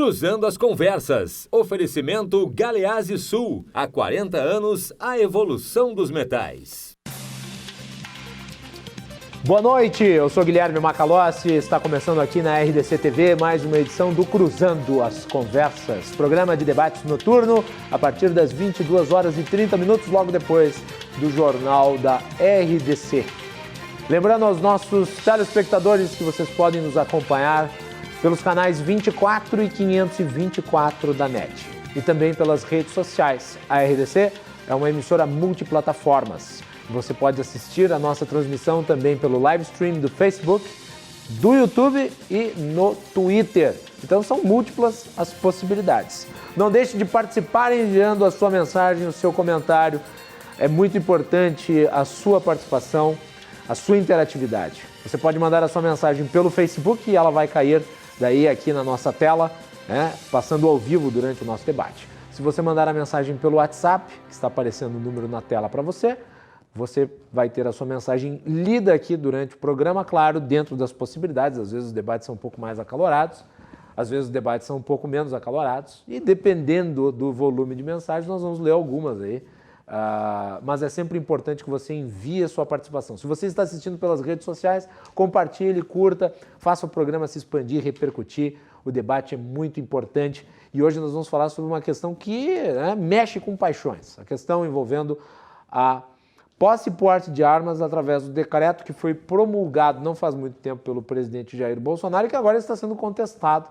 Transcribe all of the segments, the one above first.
Cruzando as Conversas. Oferecimento Galeazzi Sul. Há 40 anos, a evolução dos metais. Boa noite, eu sou Guilherme Macalossi, está começando aqui na RDC TV mais uma edição do Cruzando as Conversas, programa de debates noturno a partir das 22 horas e 30 minutos, logo depois do Jornal da RDC. Lembrando aos nossos telespectadores que vocês podem nos acompanhar pelos canais 24 e 524 da NET e também pelas redes sociais. A RDC é uma emissora multiplataformas. Você pode assistir a nossa transmissão também pelo live stream do Facebook, do YouTube e no Twitter. Então são múltiplas as possibilidades. Não deixe de participar enviando a sua mensagem, o seu comentário. É muito importante a sua participação, a sua interatividade. Você pode mandar a sua mensagem pelo Facebook e ela vai cair daí aqui na nossa tela, passando ao vivo durante o nosso debate. Se você mandar a mensagem pelo WhatsApp, que está aparecendo o número na tela para você, você vai ter a sua mensagem lida aqui durante o programa, claro, dentro das possibilidades. Às vezes os debates são um pouco mais acalorados, às vezes os debates são um pouco menos acalorados, e dependendo do volume de mensagens, nós vamos ler algumas aí. Mas é sempre importante que você envie a sua participação. Se você está assistindo pelas redes sociais, compartilhe, curta, faça o programa se expandir, repercutir. O debate é muito importante e hoje nós vamos falar sobre uma questão que mexe com paixões. A questão envolvendo a posse e porte de armas através do decreto que foi promulgado não faz muito tempo pelo presidente Jair Bolsonaro e que agora está sendo contestado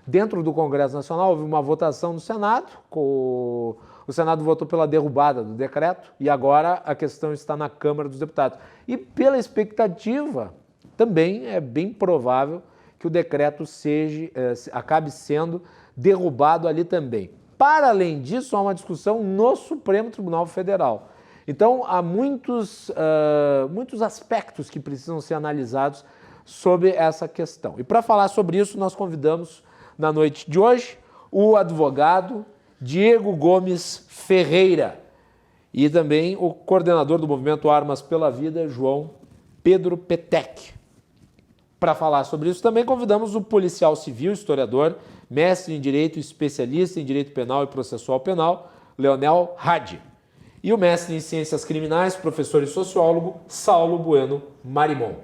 dentro do Congresso Nacional. Houve uma votação no Senado, o Senado votou pela derrubada do decreto e agora a questão está na Câmara dos Deputados. E pela expectativa, também é bem provável que o decreto acabe sendo derrubado ali também. Para além disso, há uma discussão no Supremo Tribunal Federal. Então, há muitos aspectos que precisam ser analisados sobre essa questão. E para falar sobre isso, nós convidamos na noite de hoje o advogado Diego Gomes Ferreira e também o coordenador do movimento Armas pela Vida, João Pedro Petec. Para falar sobre isso também convidamos o policial civil, historiador, mestre em Direito, especialista em Direito Penal e Processual Penal, Leonel Hadi. E o mestre em Ciências Criminais, professor e sociólogo, Saulo Bueno Marimon.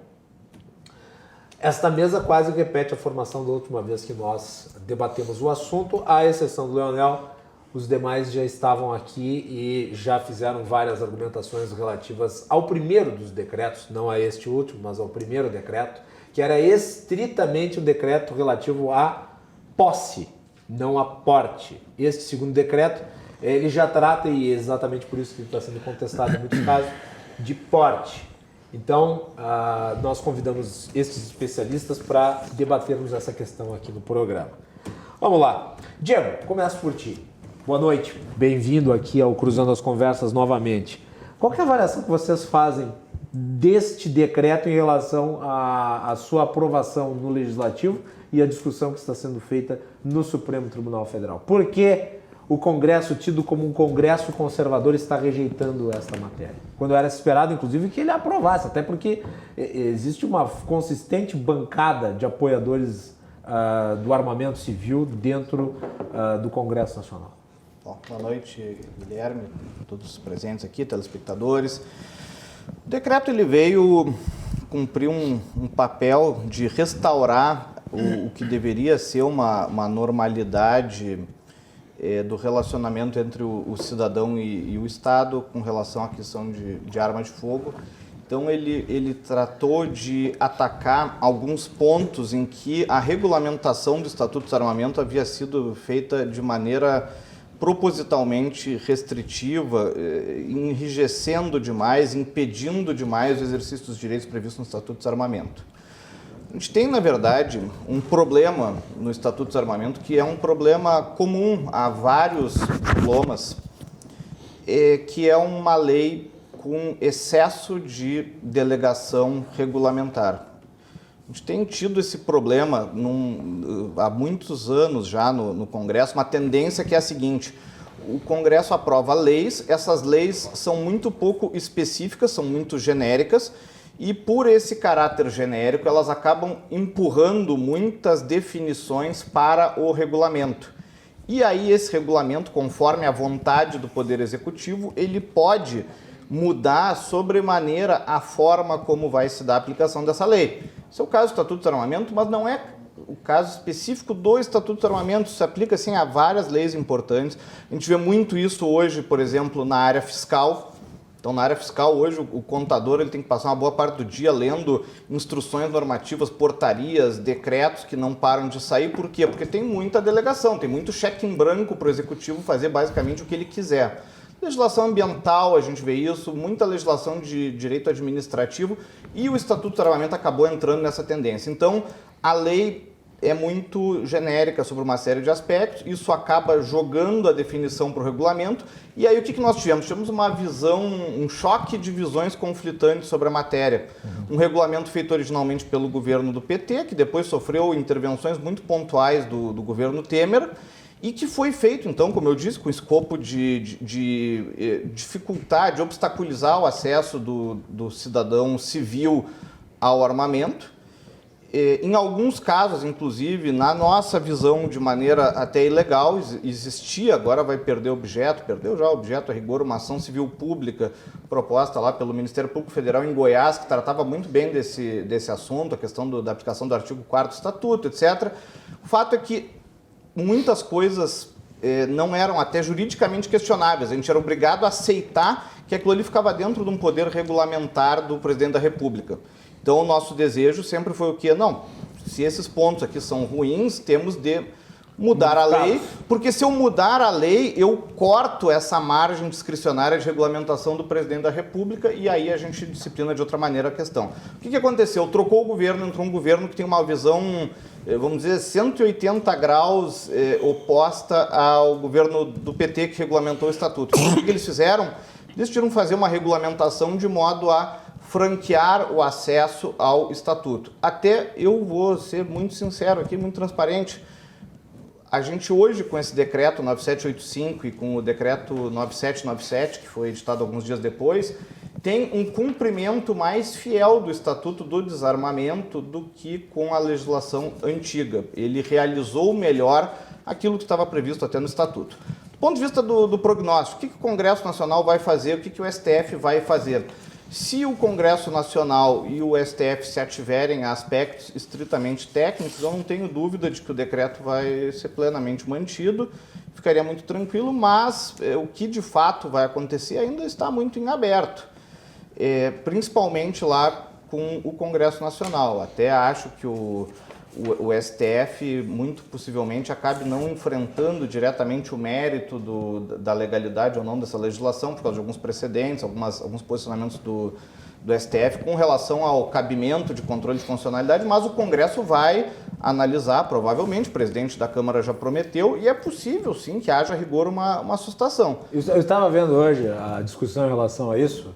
Esta mesa quase repete a formação da última vez que nós debatemos o assunto, à exceção do Leonel. Os demais já estavam aqui e já fizeram várias argumentações relativas ao primeiro dos decretos, não a este último, mas ao primeiro decreto, que era estritamente um decreto relativo à posse, não a porte. Este segundo decreto, ele já trata, e é exatamente por isso que está sendo contestado em muitos casos, de porte. Então, nós convidamos estes especialistas para debatermos essa questão aqui no programa. Vamos lá. Diego, começo por ti. Boa noite. Bem-vindo aqui ao Cruzando as Conversas novamente. Qual que é a avaliação que vocês fazem deste decreto em relação à sua aprovação no Legislativo e a discussão que está sendo feita no Supremo Tribunal Federal? Por que o Congresso, tido como um Congresso conservador, está rejeitando esta matéria? Quando era esperado, inclusive, que ele aprovasse, até porque existe uma consistente bancada de apoiadores do armamento civil dentro do Congresso Nacional. Bom, boa noite, Guilherme, todos os presentes aqui, telespectadores. O decreto ele veio cumprir um papel de restaurar o que deveria ser uma normalidade do relacionamento entre o cidadão e o Estado com relação à questão de arma de fogo. Então ele tratou de atacar alguns pontos em que a regulamentação do Estatuto do Armamento havia sido feita de maneira propositalmente restritiva, enrijecendo demais, impedindo demais o exercício dos direitos previstos no Estatuto do Desarmamento. A gente tem, na verdade, um problema no Estatuto do Desarmamento que é um problema comum a vários diplomas, que é uma lei com excesso de delegação regulamentar. A gente tem tido esse problema há muitos anos já no Congresso, uma tendência que é a seguinte: o Congresso aprova leis, essas leis são muito pouco específicas, são muito genéricas, e por esse caráter genérico elas acabam empurrando muitas definições para o regulamento. E aí esse regulamento, conforme a vontade do Poder Executivo, ele pode mudar sobremaneira a forma como vai se dar a aplicação dessa lei. Esse é o caso do Estatuto do Armamento, mas não é o caso específico do Estatuto do Armamento, se aplica assim a várias leis importantes. A gente vê muito isso hoje, por exemplo, na área fiscal. Então, na área fiscal, hoje, o contador ele tem que passar uma boa parte do dia lendo instruções normativas, portarias, decretos que não param de sair. Por quê? Porque tem muita delegação, tem muito cheque em branco para o Executivo fazer basicamente o que ele quiser. Legislação ambiental, a gente vê isso, muita legislação de direito administrativo, e o Estatuto do Armamento acabou entrando nessa tendência. Então, a lei é muito genérica sobre uma série de aspectos, isso acaba jogando a definição para o regulamento, e aí o que nós tivemos? Tivemos uma visão, um choque de visões conflitantes sobre a matéria. Um regulamento feito originalmente pelo governo do PT, que depois sofreu intervenções muito pontuais do governo Temer, e que foi feito, então, como eu disse, com o escopo de dificultar, de obstaculizar o acesso do cidadão civil ao armamento. Em alguns casos, inclusive, na nossa visão de maneira até ilegal, existia, agora vai perder objeto, perdeu já objeto a rigor, uma ação civil pública proposta lá pelo Ministério Público Federal em Goiás, que tratava muito bem desse assunto, a questão da aplicação do artigo 4º do Estatuto, etc. O fato é que muitas coisas não eram até juridicamente questionáveis, a gente era obrigado a aceitar que aquilo ali ficava dentro de um poder regulamentar do presidente da República. Então, o nosso desejo sempre foi o quê? Não, se esses pontos aqui são ruins, temos de mudar a lei, porque se eu mudar a lei, eu corto essa margem discricionária de regulamentação do presidente da República e aí a gente disciplina de outra maneira a questão. O que aconteceu? Trocou o governo, entrou um governo que tem uma visão, vamos dizer, 180 graus oposta ao governo do PT que regulamentou o Estatuto. Então, o que eles fizeram? Eles decidiram fazer uma regulamentação de modo a franquear o acesso ao Estatuto. Até eu vou ser muito sincero aqui, muito transparente, a gente hoje, com esse decreto 9785 e com o decreto 9797, que foi editado alguns dias depois, tem um cumprimento mais fiel do Estatuto do Desarmamento do que com a legislação antiga. Ele realizou melhor aquilo que estava previsto até no Estatuto. Do ponto de vista do prognóstico, o que o Congresso Nacional vai fazer, o que o STF vai fazer? Se o Congresso Nacional e o STF se ativerem a aspectos estritamente técnicos, eu não tenho dúvida de que o decreto vai ser plenamente mantido, ficaria muito tranquilo, mas o que de fato vai acontecer ainda está muito em aberto, principalmente lá com o Congresso Nacional. Até acho que o STF muito possivelmente acabe não enfrentando diretamente o mérito da legalidade ou não dessa legislação, por causa de alguns precedentes, alguns posicionamentos do STF com relação ao cabimento de controle de constitucionalidade, mas o Congresso vai analisar, provavelmente, o presidente da Câmara já prometeu, e é possível, sim, que haja a rigor uma sustação. Eu estava vendo hoje a discussão em relação a isso,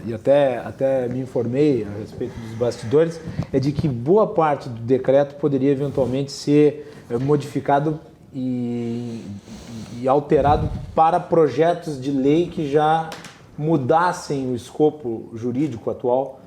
e até me informei a respeito dos bastidores, é de que boa parte do decreto poderia eventualmente ser modificado e alterado para projetos de lei que já mudassem o escopo jurídico atual,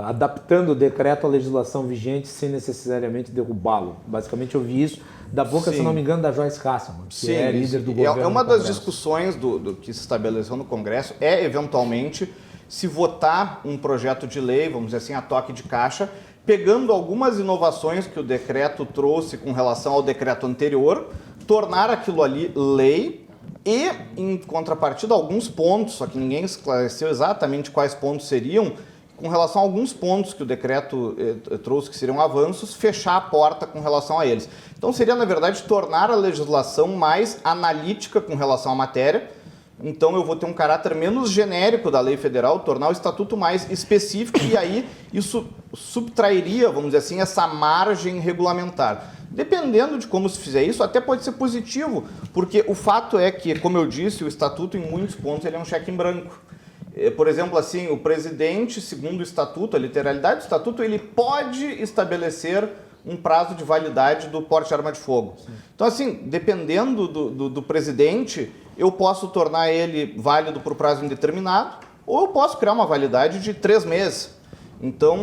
adaptando o decreto à legislação vigente sem necessariamente derrubá-lo. Basicamente eu vi isso da boca, se não me engano, da Joyce Hasselman, que é líder do governo. É uma das discussões do que se estabeleceu no Congresso, eventualmente, se votar um projeto de lei, vamos dizer assim, a toque de caixa, pegando algumas inovações que o decreto trouxe com relação ao decreto anterior, tornar aquilo ali lei e, em contrapartida, alguns pontos, só que ninguém esclareceu exatamente quais pontos seriam, com relação a alguns pontos que o decreto trouxe que seriam avanços, fechar a porta com relação a eles. Então seria, na verdade, tornar a legislação mais analítica com relação à matéria. Então eu vou ter um caráter menos genérico da lei federal, tornar o estatuto mais específico e aí isso subtrairia, vamos dizer assim, essa margem regulamentar. Dependendo de como se fizer isso, até pode ser positivo, porque o fato é que, como eu disse, o estatuto em muitos pontos ele é um cheque em branco. Por exemplo, assim, o presidente, segundo o estatuto, a literalidade do estatuto, ele pode estabelecer um prazo de validade do porte de arma de fogo. Sim. Então, assim, dependendo do presidente, eu posso tornar ele válido por prazo indeterminado ou eu posso criar uma validade de 3 meses. Então,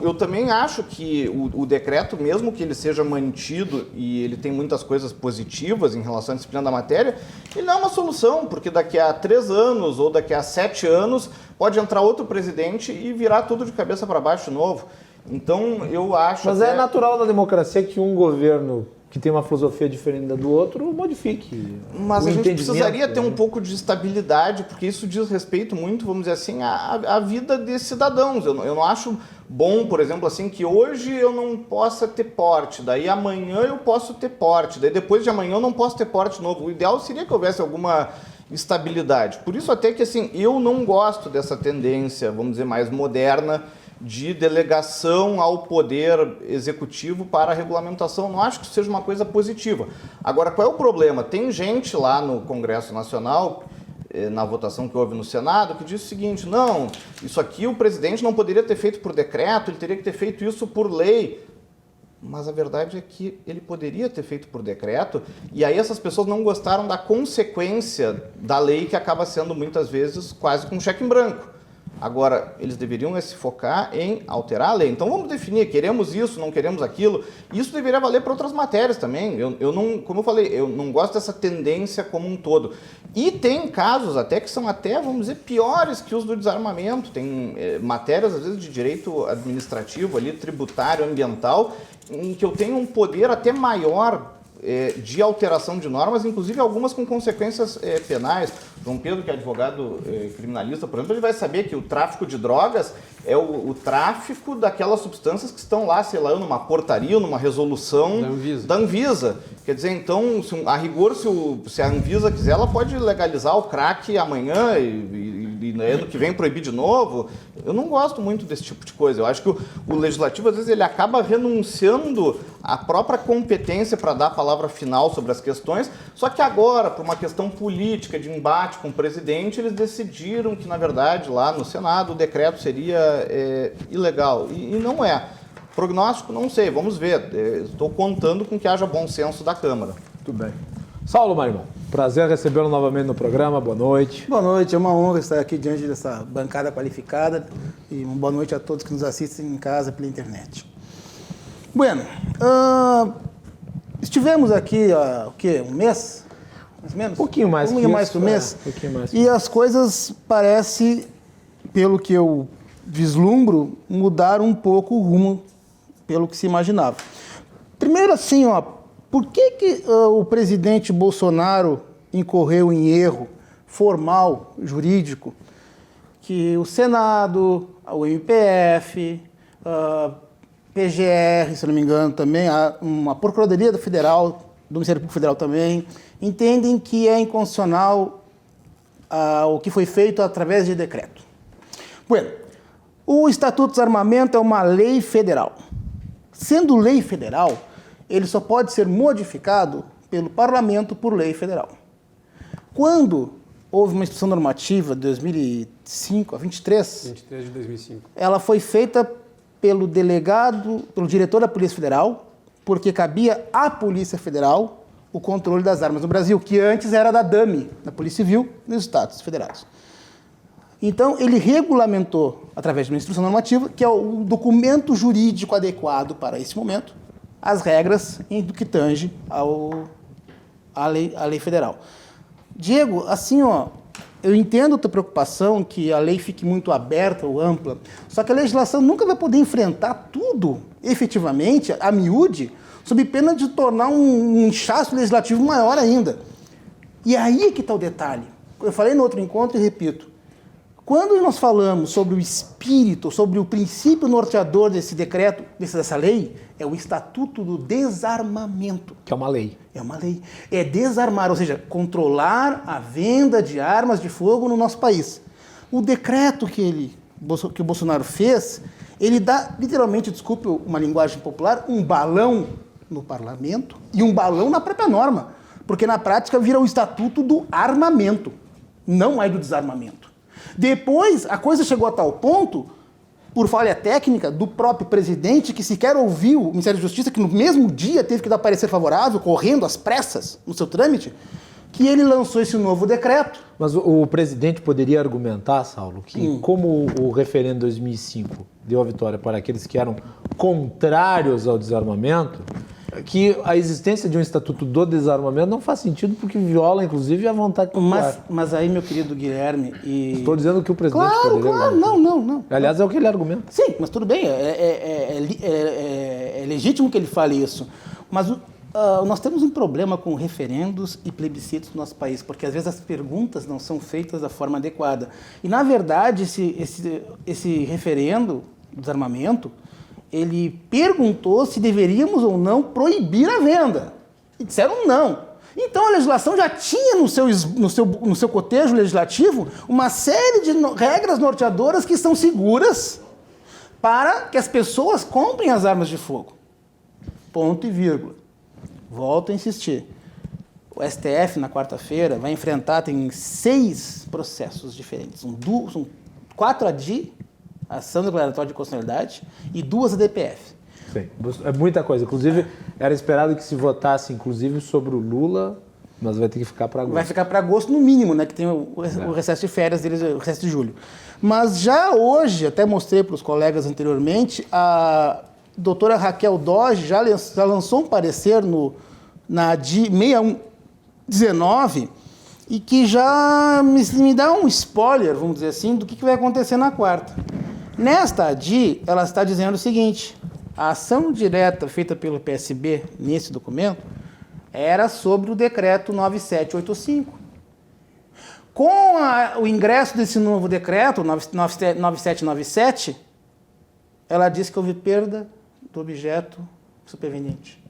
eu também acho que o decreto, mesmo que ele seja mantido e ele tem muitas coisas positivas em relação à disciplina da matéria, ele não é uma solução, porque daqui a 3 anos ou daqui a 7 anos pode entrar outro presidente e virar tudo de cabeça para baixo de novo. Então, eu acho... Mas é natural da democracia que um governo que tem uma filosofia diferente da do outro modifique. Mas a gente precisaria ter um pouco de estabilidade, porque isso diz respeito muito, vamos dizer assim, à vida desses cidadãos. Eu não acho bom, por exemplo, assim, que hoje eu não possa ter porte, daí amanhã eu posso ter porte, daí depois de amanhã eu não posso ter porte novo. O ideal seria que houvesse alguma estabilidade. Por isso até que, assim, eu não gosto dessa tendência, vamos dizer, mais moderna, de delegação ao poder executivo para a regulamentação. Não acho que isso seja uma coisa positiva. Agora, qual é o problema? Tem gente lá no Congresso Nacional, na votação que houve no Senado, que diz o seguinte: não, isso aqui o presidente não poderia ter feito por decreto, ele teria que ter feito isso por lei. Mas a verdade é que ele poderia ter feito por decreto, e aí essas pessoas não gostaram da consequência da lei, que acaba sendo muitas vezes quase com um cheque em branco. Agora, eles deveriam se focar em alterar a lei. Então vamos definir, queremos isso, não queremos aquilo. Isso deveria valer para outras matérias também. Eu não, como eu falei, eu não gosto dessa tendência como um todo. E tem casos até que são até, vamos dizer, piores que os do desarmamento. Tem matérias, às vezes, de direito administrativo, ali, tributário, ambiental, em que eu tenho um poder até maior de alteração de normas, inclusive algumas com consequências penais. João Pedro, que é advogado criminalista, por exemplo, ele vai saber que o tráfico de drogas é o tráfico daquelas substâncias que estão lá, sei lá, numa portaria, numa resolução da Anvisa. Quer dizer, então, a rigor, se a Anvisa quiser, ela pode legalizar o crack amanhã e ano que vem proibir de novo. Eu não gosto muito desse tipo de coisa. Eu acho que o legislativo, às vezes, ele acaba renunciando à própria competência para dar a palavra final sobre as questões, só que agora, por uma questão política, de embate com o presidente, eles decidiram que, na verdade, lá no Senado, o decreto seria ilegal. E não é. Prognóstico, não sei, vamos ver. Estou contando com que haja bom senso da Câmara. Muito bem. Saulo Marimão, prazer recebê-lo novamente no programa, boa noite. Boa noite, é uma honra estar aqui diante dessa bancada qualificada e uma boa noite a todos que nos assistem em casa pela internet. Bueno, estivemos aqui há, o quê, um mês? Mais ou menos? Um pouquinho mais que mais que um mês. E as coisas parecem, pelo que eu vislumbro, mudaram um pouco o rumo pelo que se imaginava. Primeiro assim, por que o presidente Bolsonaro incorreu em erro formal, jurídico, que o Senado, o MPF, PGR, se não me engano também, uma Procuradoria Federal, do Ministério Público Federal também, entendem que é inconstitucional o que foi feito através de decreto. Bueno, o Estatuto do Desarmamento é uma lei federal. Sendo lei federal, ele só pode ser modificado pelo Parlamento por lei federal. Quando houve uma instrução normativa de 2005 a 23... 23 de 2005. Ela foi feita pelo diretor da Polícia Federal, porque cabia à Polícia Federal o controle das armas no Brasil, que antes era da DAMI, da Polícia Civil, dos Estados Federados. Então, ele regulamentou, através de uma instrução normativa, que é o documento jurídico adequado para esse momento, as regras do que tange à lei federal. Diego, assim, eu entendo a tua preocupação que a lei fique muito aberta ou ampla, só que a legislação nunca vai poder enfrentar tudo, efetivamente, a miúde, sob pena de tornar um inchaço legislativo maior ainda. E aí que está o detalhe. Eu falei no outro encontro e repito. Quando nós falamos sobre o espírito, sobre o princípio norteador desse decreto, dessa lei, é o Estatuto do Desarmamento. Que é uma lei. É uma lei. É desarmar, ou seja, controlar a venda de armas de fogo no nosso país. O decreto que o Bolsonaro fez, ele dá, literalmente, desculpe uma linguagem popular, um balão no parlamento e um balão na própria norma. Porque, na prática, vira o Estatuto do Armamento, não mais do Desarmamento. Depois, a coisa chegou a tal ponto, por falha técnica do próprio presidente, que sequer ouviu o Ministério da Justiça, que no mesmo dia teve que dar parecer favorável, correndo às pressas no seu trâmite, que ele lançou esse novo decreto. Mas o presidente poderia argumentar, Saulo, que como o referendo 2005 deu a vitória para aqueles que eram contrários ao desarmamento, que a existência de um estatuto do desarmamento não faz sentido porque viola, inclusive, a vontade popular. Mas aí, meu querido Guilherme... Estou dizendo que o presidente poderia argumentar. Não. Aliás, é o que ele argumenta. Sim, mas tudo bem, é legítimo que ele fale isso. Mas nós temos um problema com referendos e plebiscitos no nosso país, porque às vezes as perguntas não são feitas da forma adequada. E, na verdade, esse referendo do desarmamento, ele perguntou se deveríamos ou não proibir a venda. E disseram não. Então a legislação já tinha no seu cotejo legislativo uma série de regras norteadoras que são seguras para que as pessoas comprem as armas de fogo. Ponto e vírgula. Volto a insistir. O STF, na quarta-feira, vai enfrentar, tem 6 processos diferentes. São 4 ADI, Ação Declaratória de Constitucionalidade, e 2 ADPF. Sim, é muita coisa. Inclusive, era esperado que se votasse, inclusive, sobre o Lula, mas vai ter que ficar para agosto. Vai ficar para agosto, no mínimo, né? Que tem o recesso de férias deles, o recesso de julho. Mas já hoje, até mostrei para os colegas anteriormente, a doutora Raquel Doge já lançou um parecer na ADI 6119 e que já me dá um spoiler, vamos dizer assim, do que vai acontecer na quarta. Nesta ADI, ela está dizendo o seguinte: a ação direta feita pelo PSB nesse documento era sobre o decreto 9785. Com o ingresso desse novo decreto, 9797, ela disse que houve perda do objeto superveniente.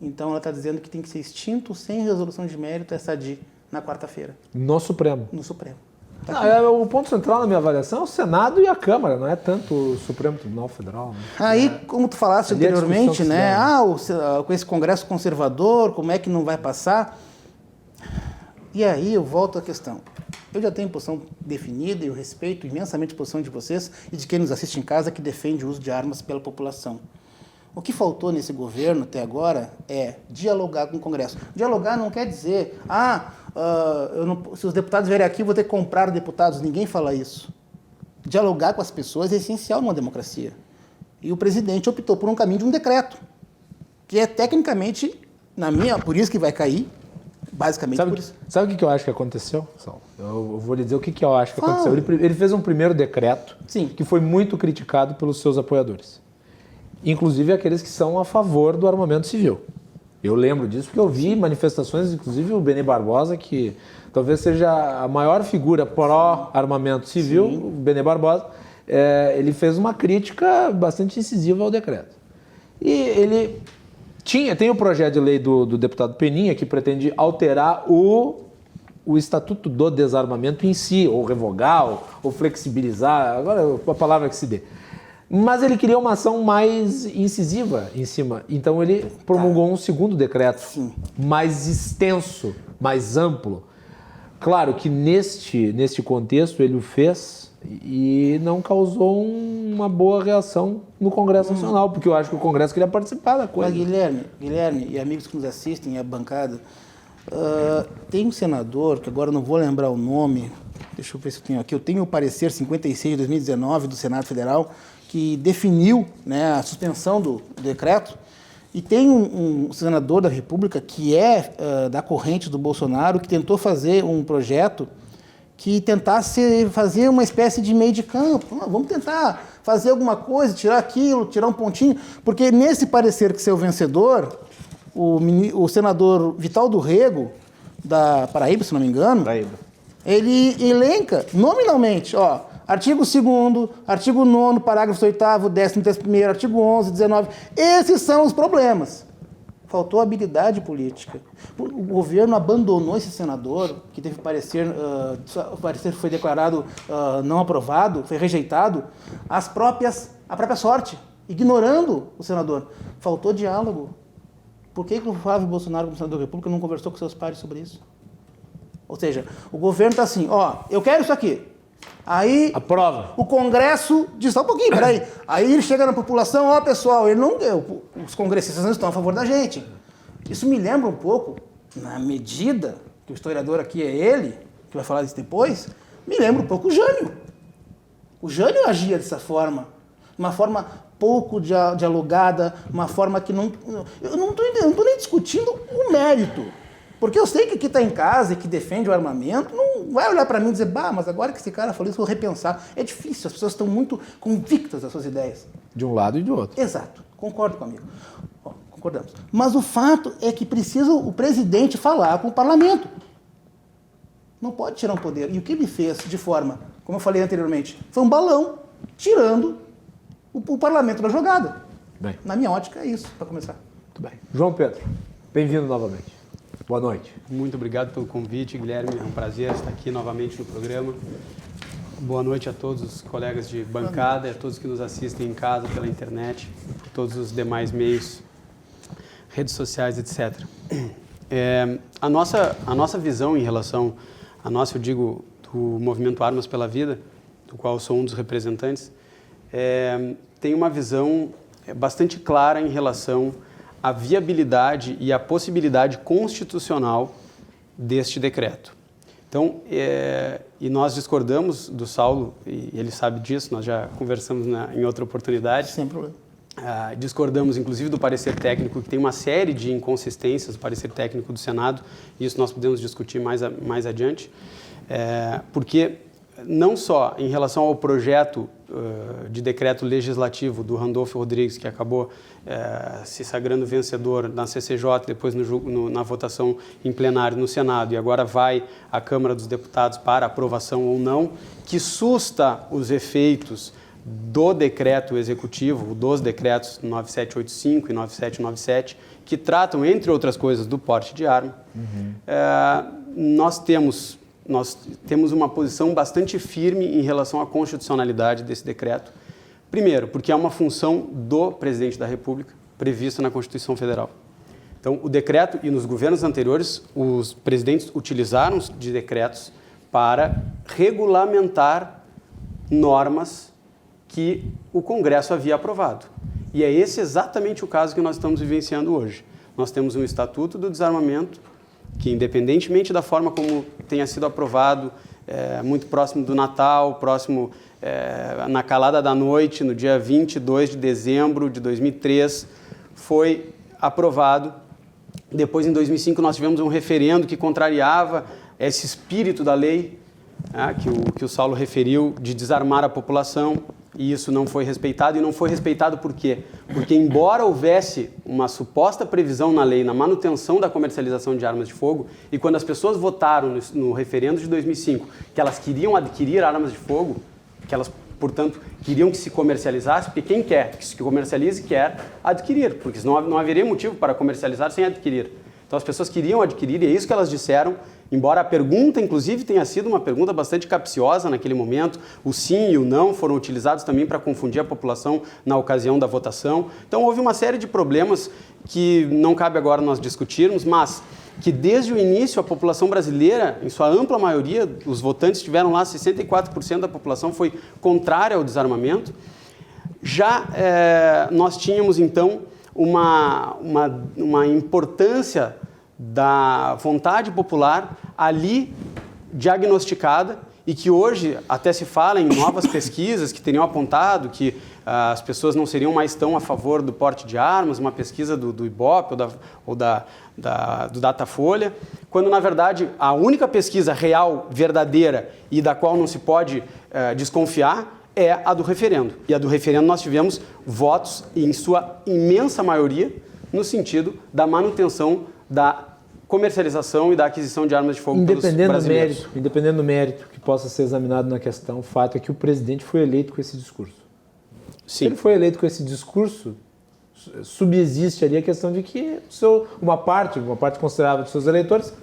Então ela está dizendo que tem que ser extinto sem resolução de mérito essa ADI na quarta-feira. No Supremo. No Supremo. O ponto central na minha avaliação é o Senado e a Câmara, não é tanto o Supremo Tribunal Federal. Né? Aí, como tu falaste anteriormente, né? Com esse Congresso conservador, como é que não vai passar? E aí eu volto à questão. Eu já tenho posição definida e eu respeito imensamente a posição de vocês e de quem nos assiste em casa que defende o uso de armas pela população. O que faltou nesse governo até agora é dialogar com o Congresso. Dialogar não quer dizer, se os deputados vierem aqui, eu vou ter que comprar deputados. Ninguém fala isso. Dialogar com as pessoas é essencial numa democracia. E o presidente optou por um caminho de um decreto, que é tecnicamente, por isso que vai cair, basicamente por isso. Sabe o que eu acho que aconteceu? Eu vou lhe dizer o que eu acho que aconteceu. Ele fez um primeiro decreto que foi muito criticado pelos seus apoiadores. Inclusive aqueles que são a favor do armamento civil. Eu lembro disso porque eu vi manifestações, inclusive o Benê Barbosa, que talvez seja a maior figura pró-armamento civil, o Benê Barbosa, ele fez uma crítica bastante incisiva ao decreto. E ele tem o projeto de lei do deputado Peninha, que pretende alterar o Estatuto do Desarmamento em si, ou revogar, ou flexibilizar, agora a palavra que se dê. Mas ele queria uma ação mais incisiva em cima. Então ele promulgou um segundo decreto, mais extenso, mais amplo. Claro que neste contexto ele o fez e não causou uma boa reação no Congresso Nacional, porque eu acho que o Congresso queria participar da coisa. Mas Guilherme e amigos que nos assistem, a bancada, tem um senador, que agora não vou lembrar o nome, deixa eu ver se eu tenho aqui, eu tenho o parecer 56 de 2019 do Senado Federal, que definiu, né, a suspensão do decreto, e tem um senador da República que é da corrente do Bolsonaro, que tentou fazer um projeto que tentasse fazer uma espécie de meio de campo. Vamos tentar fazer alguma coisa, tirar aquilo, tirar um pontinho, porque nesse parecer que saiu vencedor, o senador Vital do Rego, da Paraíba, se não me engano, ele elenca nominalmente, artigo 2º, artigo 9º, parágrafo 8º, 13º, artigo 11, 19. Esses são os problemas. Faltou habilidade política. O governo abandonou esse senador, que teve parecer, o parecer foi declarado não aprovado, foi rejeitado, a própria sorte, ignorando o senador. Faltou diálogo. Por que o Flávio Bolsonaro, como senador da República, não conversou com seus pares sobre isso? Ou seja, o governo está assim, eu quero isso aqui. Aí aprova. O Congresso diz, só um pouquinho, peraí. Aí ele chega na população, pessoal, os congressistas não estão a favor da gente. Isso me lembra um pouco, na medida que o historiador aqui é ele, que vai falar isso depois, me lembra um pouco o Jânio. O Jânio agia dessa forma, uma forma pouco dialogada, uma forma que não... Eu não estou nem discutindo o mérito, porque eu sei que quem está em casa e que defende o armamento não vai olhar para mim e dizer, mas agora que esse cara falou isso, eu vou repensar. É difícil, as pessoas estão muito convictas das suas ideias. De um lado e do outro. Exato, concordo comigo. Concordamos. Mas o fato é que precisa o presidente falar com o parlamento. Não pode tirar um poder. E o que ele fez de forma, como eu falei anteriormente, foi um balão tirando o parlamento da jogada. Bem. Na minha ótica é isso, para começar. Muito bem. João Pedro, bem-vindo novamente. Boa noite. Muito obrigado pelo convite, Guilherme. É um prazer estar aqui novamente no programa. Boa noite a todos os colegas de bancada, a todos que nos assistem em casa, pela internet, por todos os demais meios, redes sociais, etc. A nossa visão em relação, eu digo, do movimento Armas pela Vida, do qual eu sou um dos representantes, tem uma visão bastante clara em relação à viabilidade e à possibilidade constitucional deste decreto. Então, e nós discordamos do Saulo, e ele sabe disso, nós já conversamos em outra oportunidade. Sem problema. Discordamos, inclusive, do parecer técnico, que tem uma série de inconsistências, do parecer técnico do Senado, e isso nós podemos discutir mais adiante, porque não só em relação ao projeto de decreto legislativo do Randolfo Rodrigues, que acabou se sagrando vencedor na CCJ, depois na votação em plenário no Senado, e agora vai à Câmara dos Deputados para aprovação ou não, que susta os efeitos do decreto executivo, dos decretos 9785 e 9797, que tratam, entre outras coisas, do porte de arma. Nós temos uma posição bastante firme em relação à constitucionalidade desse decreto. Primeiro, porque é uma função do presidente da República, prevista na Constituição Federal. Então, o decreto, e nos governos anteriores, os presidentes utilizaram de decretos para regulamentar normas que o Congresso havia aprovado. E é esse exatamente o caso que nós estamos vivenciando hoje. Nós temos um Estatuto do Desarmamento, que, independentemente da forma como tenha sido aprovado, muito próximo do Natal, na calada da noite, no dia 22 de dezembro de 2003, foi aprovado. Depois, em 2005, nós tivemos um referendo que contrariava esse espírito da lei, que o Saulo referiu, de desarmar a população, e isso não foi respeitado. E não foi respeitado por quê? Porque, embora houvesse uma suposta previsão na lei na manutenção da comercialização de armas de fogo, e quando as pessoas votaram no referendo de 2005 que elas queriam adquirir armas de fogo, que elas, portanto, queriam que se comercializasse, porque quem quer que se comercialize quer adquirir, porque senão não haveria motivo para comercializar sem adquirir. Então as pessoas queriam adquirir, e é isso que elas disseram, embora a pergunta, inclusive, tenha sido uma pergunta bastante capciosa naquele momento. O sim e o não foram utilizados também para confundir a população na ocasião da votação. Então houve uma série de problemas que não cabe agora nós discutirmos, mas que desde o início a população brasileira, em sua ampla maioria, os votantes tiveram lá, 64% da população foi contrária ao desarmamento. Já nós tínhamos, então, uma importância da vontade popular ali diagnosticada, e que hoje até se fala em novas pesquisas que teriam apontado que as pessoas não seriam mais tão a favor do porte de armas, uma pesquisa do Ibope ou do Datafolha, quando na verdade a única pesquisa real, verdadeira e da qual não se pode desconfiar é a do referendo. E a do referendo nós tivemos votos, em sua imensa maioria, no sentido da manutenção da comercialização e da aquisição de armas de fogo pelos brasileiros. Independente do mérito que possa ser examinado na questão, o fato é que o presidente foi eleito com esse discurso. Sim. Se ele foi eleito com esse discurso, subsiste ali a questão de que uma parte considerável dos seus eleitores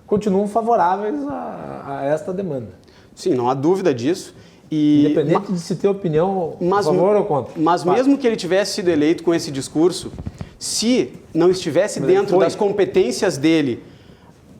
continuam favoráveis a esta demanda. Sim, não há dúvida disso. Independente de se ter opinião a favor ou contra. Mas mesmo que ele tivesse sido eleito com esse discurso, se não estivesse dentro das competências dele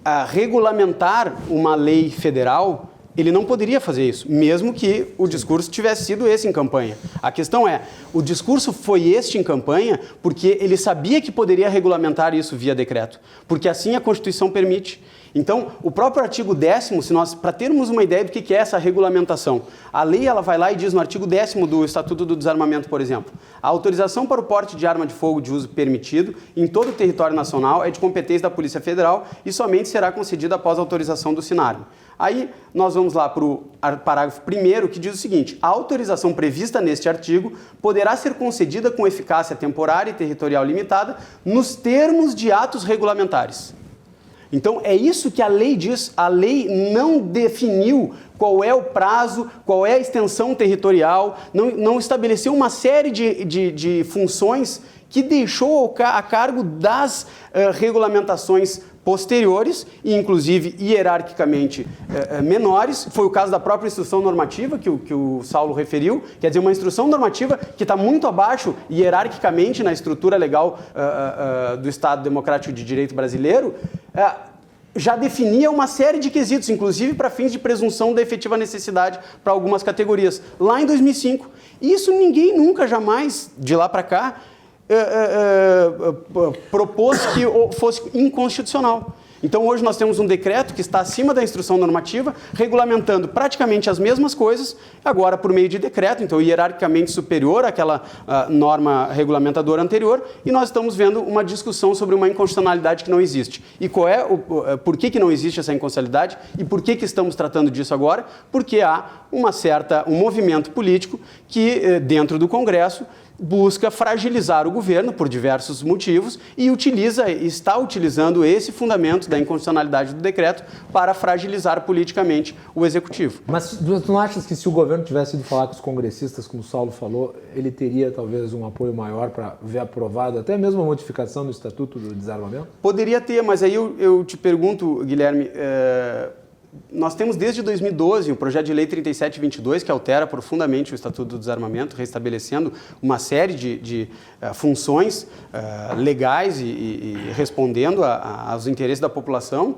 a regulamentar uma lei federal, ele não poderia fazer isso, mesmo que o discurso tivesse sido esse em campanha. A questão é, o discurso foi este em campanha porque ele sabia que poderia regulamentar isso via decreto, porque assim a Constituição permite. Então, o próprio artigo 10º, para termos uma ideia do que é essa regulamentação, a lei ela vai lá e diz no artigo 10º do Estatuto do Desarmamento, por exemplo, a autorização para o porte de arma de fogo de uso permitido em todo o território nacional é de competência da Polícia Federal e somente será concedida após a autorização do Sinarme. Aí nós vamos lá para o parágrafo 1º, que diz o seguinte: a autorização prevista neste artigo poderá ser concedida com eficácia temporária e territorial limitada nos termos de atos regulamentares. Então é isso que a lei diz. A lei não definiu qual é o prazo, qual é a extensão territorial, não estabeleceu uma série de funções que deixou a cargo das regulamentações posteriores e, inclusive, hierarquicamente menores. Foi o caso da própria instrução normativa que o Saulo referiu, quer dizer, uma instrução normativa que está muito abaixo hierarquicamente na estrutura legal do Estado Democrático de Direito brasileiro, já definia uma série de quesitos, inclusive para fins de presunção da efetiva necessidade para algumas categorias, lá em 2005. Isso ninguém nunca, jamais, de lá para cá, propôs que fosse inconstitucional. Então hoje nós temos um decreto que está acima da instrução normativa, regulamentando praticamente as mesmas coisas, agora por meio de decreto, então hierarquicamente superior àquela norma regulamentadora anterior, e nós estamos vendo uma discussão sobre uma inconstitucionalidade que não existe. E qual é por que não existe essa inconstitucionalidade e por que estamos tratando disso agora? Porque há um movimento político que, dentro do Congresso, busca fragilizar o governo por diversos motivos e está utilizando esse fundamento da inconstitucionalidade do decreto para fragilizar politicamente o executivo. Mas tu não achas que se o governo tivesse ido falar com os congressistas, como o Saulo falou, ele teria talvez um apoio maior para ver aprovado até mesmo a modificação do Estatuto do Desarmamento? Poderia ter, mas aí eu te pergunto, Guilherme, nós temos desde 2012 o projeto de lei 3722, que altera profundamente o Estatuto do Desarmamento, restabelecendo uma série de funções legais e respondendo aos interesses da população,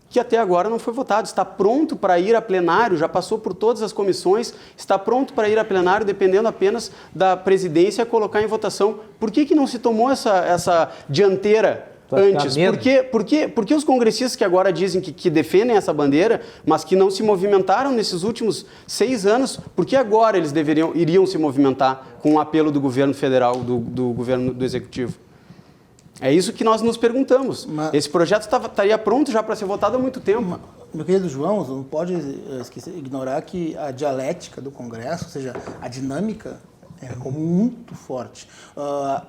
que até agora não foi votado. Está pronto para ir a plenário, já passou por todas as comissões, está pronto para ir a plenário, dependendo apenas da presidência colocar em votação. Por que não se tomou essa dianteira antes? Por que os congressistas que agora dizem que defendem essa bandeira, mas que não se movimentaram nesses últimos 6 anos, por que agora eles iriam se movimentar com o apelo do governo federal, do governo do executivo? É isso que nós nos perguntamos. Esse projeto estaria pronto já para ser votado há muito tempo. Meu querido João, não pode ignorar que a dialética do Congresso, ou seja, a dinâmica, é muito forte.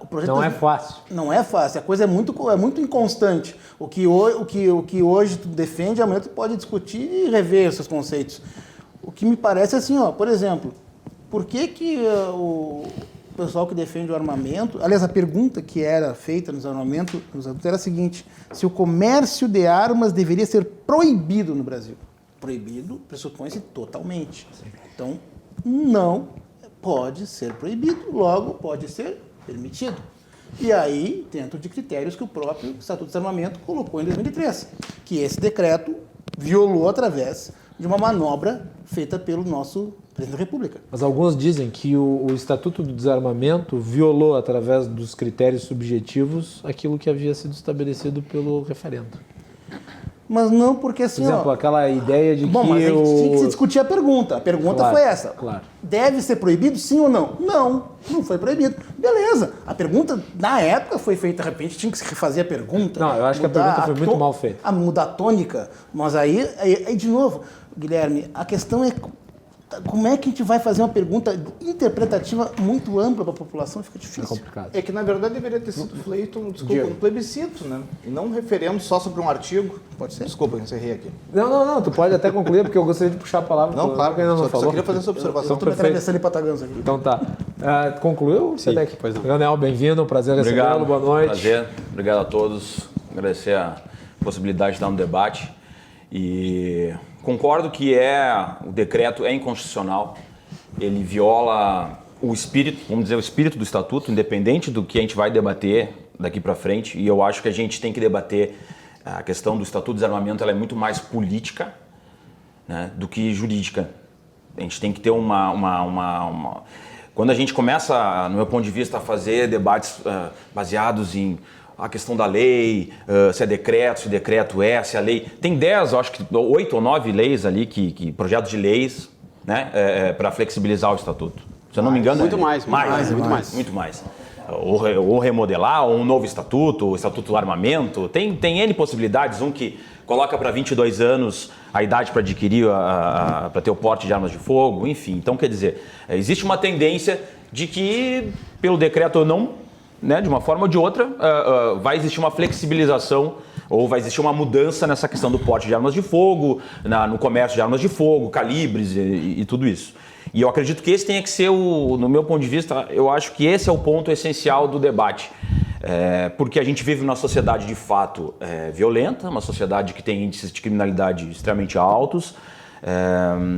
O projeto não é fácil. Não é fácil. A coisa é muito inconstante. O que hoje tu defende, amanhã tu pode discutir e rever os seus conceitos. O que me parece assim, por exemplo, por que o pessoal que defende o armamento... Aliás, a pergunta que era feita nos armamentos era a seguinte: se o comércio de armas deveria ser proibido no Brasil. Proibido pressupõe-se totalmente. Então, não pode ser proibido, logo pode ser permitido. E aí, dentro de critérios que o próprio Estatuto de Desarmamento colocou em 2003, que esse decreto violou através de uma manobra feita pelo nosso presidente da República. Mas alguns dizem que o Estatuto do Desarmamento violou, através dos critérios subjetivos, aquilo que havia sido estabelecido pelo referendo. Mas não porque assim... Por exemplo, aquela ideia de mas a gente tinha que se discutir a pergunta. A pergunta claro, foi essa. Claro. Deve ser proibido, sim ou não? Não foi proibido. Beleza. A pergunta, na época, foi feita, de repente, tinha que se refazer a pergunta. Não, eu acho que a pergunta foi muito mal feita. Mudar a tônica. Mas aí, de novo, Guilherme, a questão é como é que a gente vai fazer uma pergunta interpretativa muito ampla para a população? Fica difícil. É complicado. É que, na verdade, deveria ter sido feito um plebiscito, né? E não um referendo só sobre um artigo. Pode ser? Desculpa, encerrei aqui. Não, tu pode até concluir, porque eu gostaria de puxar a palavra. Não, claro, que ainda não falou. só queria fazer essa observação. Estou me atravessando em Pataganza aqui. Então tá. Concluiu, Sedec? Pois não. Leonel, bem-vindo, prazer recebê-lo, boa noite. Prazer, obrigado a todos, agradecer a possibilidade de dar um debate e concordo que o decreto é inconstitucional, ele viola o espírito, vamos dizer, o espírito do Estatuto, independente do que a gente vai debater daqui para frente, e eu acho que a gente tem que debater a questão do Estatuto de Desarmamento, ela é muito mais política, né, do que jurídica. A gente tem que ter Quando a gente começa, no meu ponto de vista, a fazer debates baseados em a questão da lei, se é decreto, se decreto é, se a lei... Tem 10, eu acho que 8 ou 9 leis ali, projetos de leis, né, para flexibilizar o estatuto. Se eu não me engano... Muito mais. Muito mais. Ou remodelar, ou um novo estatuto, o estatuto do armamento. Tem N possibilidades, um que coloca para 22 anos a idade para adquirir, para ter o porte de armas de fogo, enfim. Então, quer dizer, existe uma tendência de que, pelo decreto ou não, né, de uma forma ou de outra, vai existir uma flexibilização ou vai existir uma mudança nessa questão do porte de armas de fogo, no comércio de armas de fogo, calibres e tudo isso. E eu acredito que esse tenha que ser, no meu ponto de vista, eu acho que esse é o ponto essencial do debate. Porque a gente vive numa sociedade de fato violenta, uma sociedade que tem índices de criminalidade extremamente altos.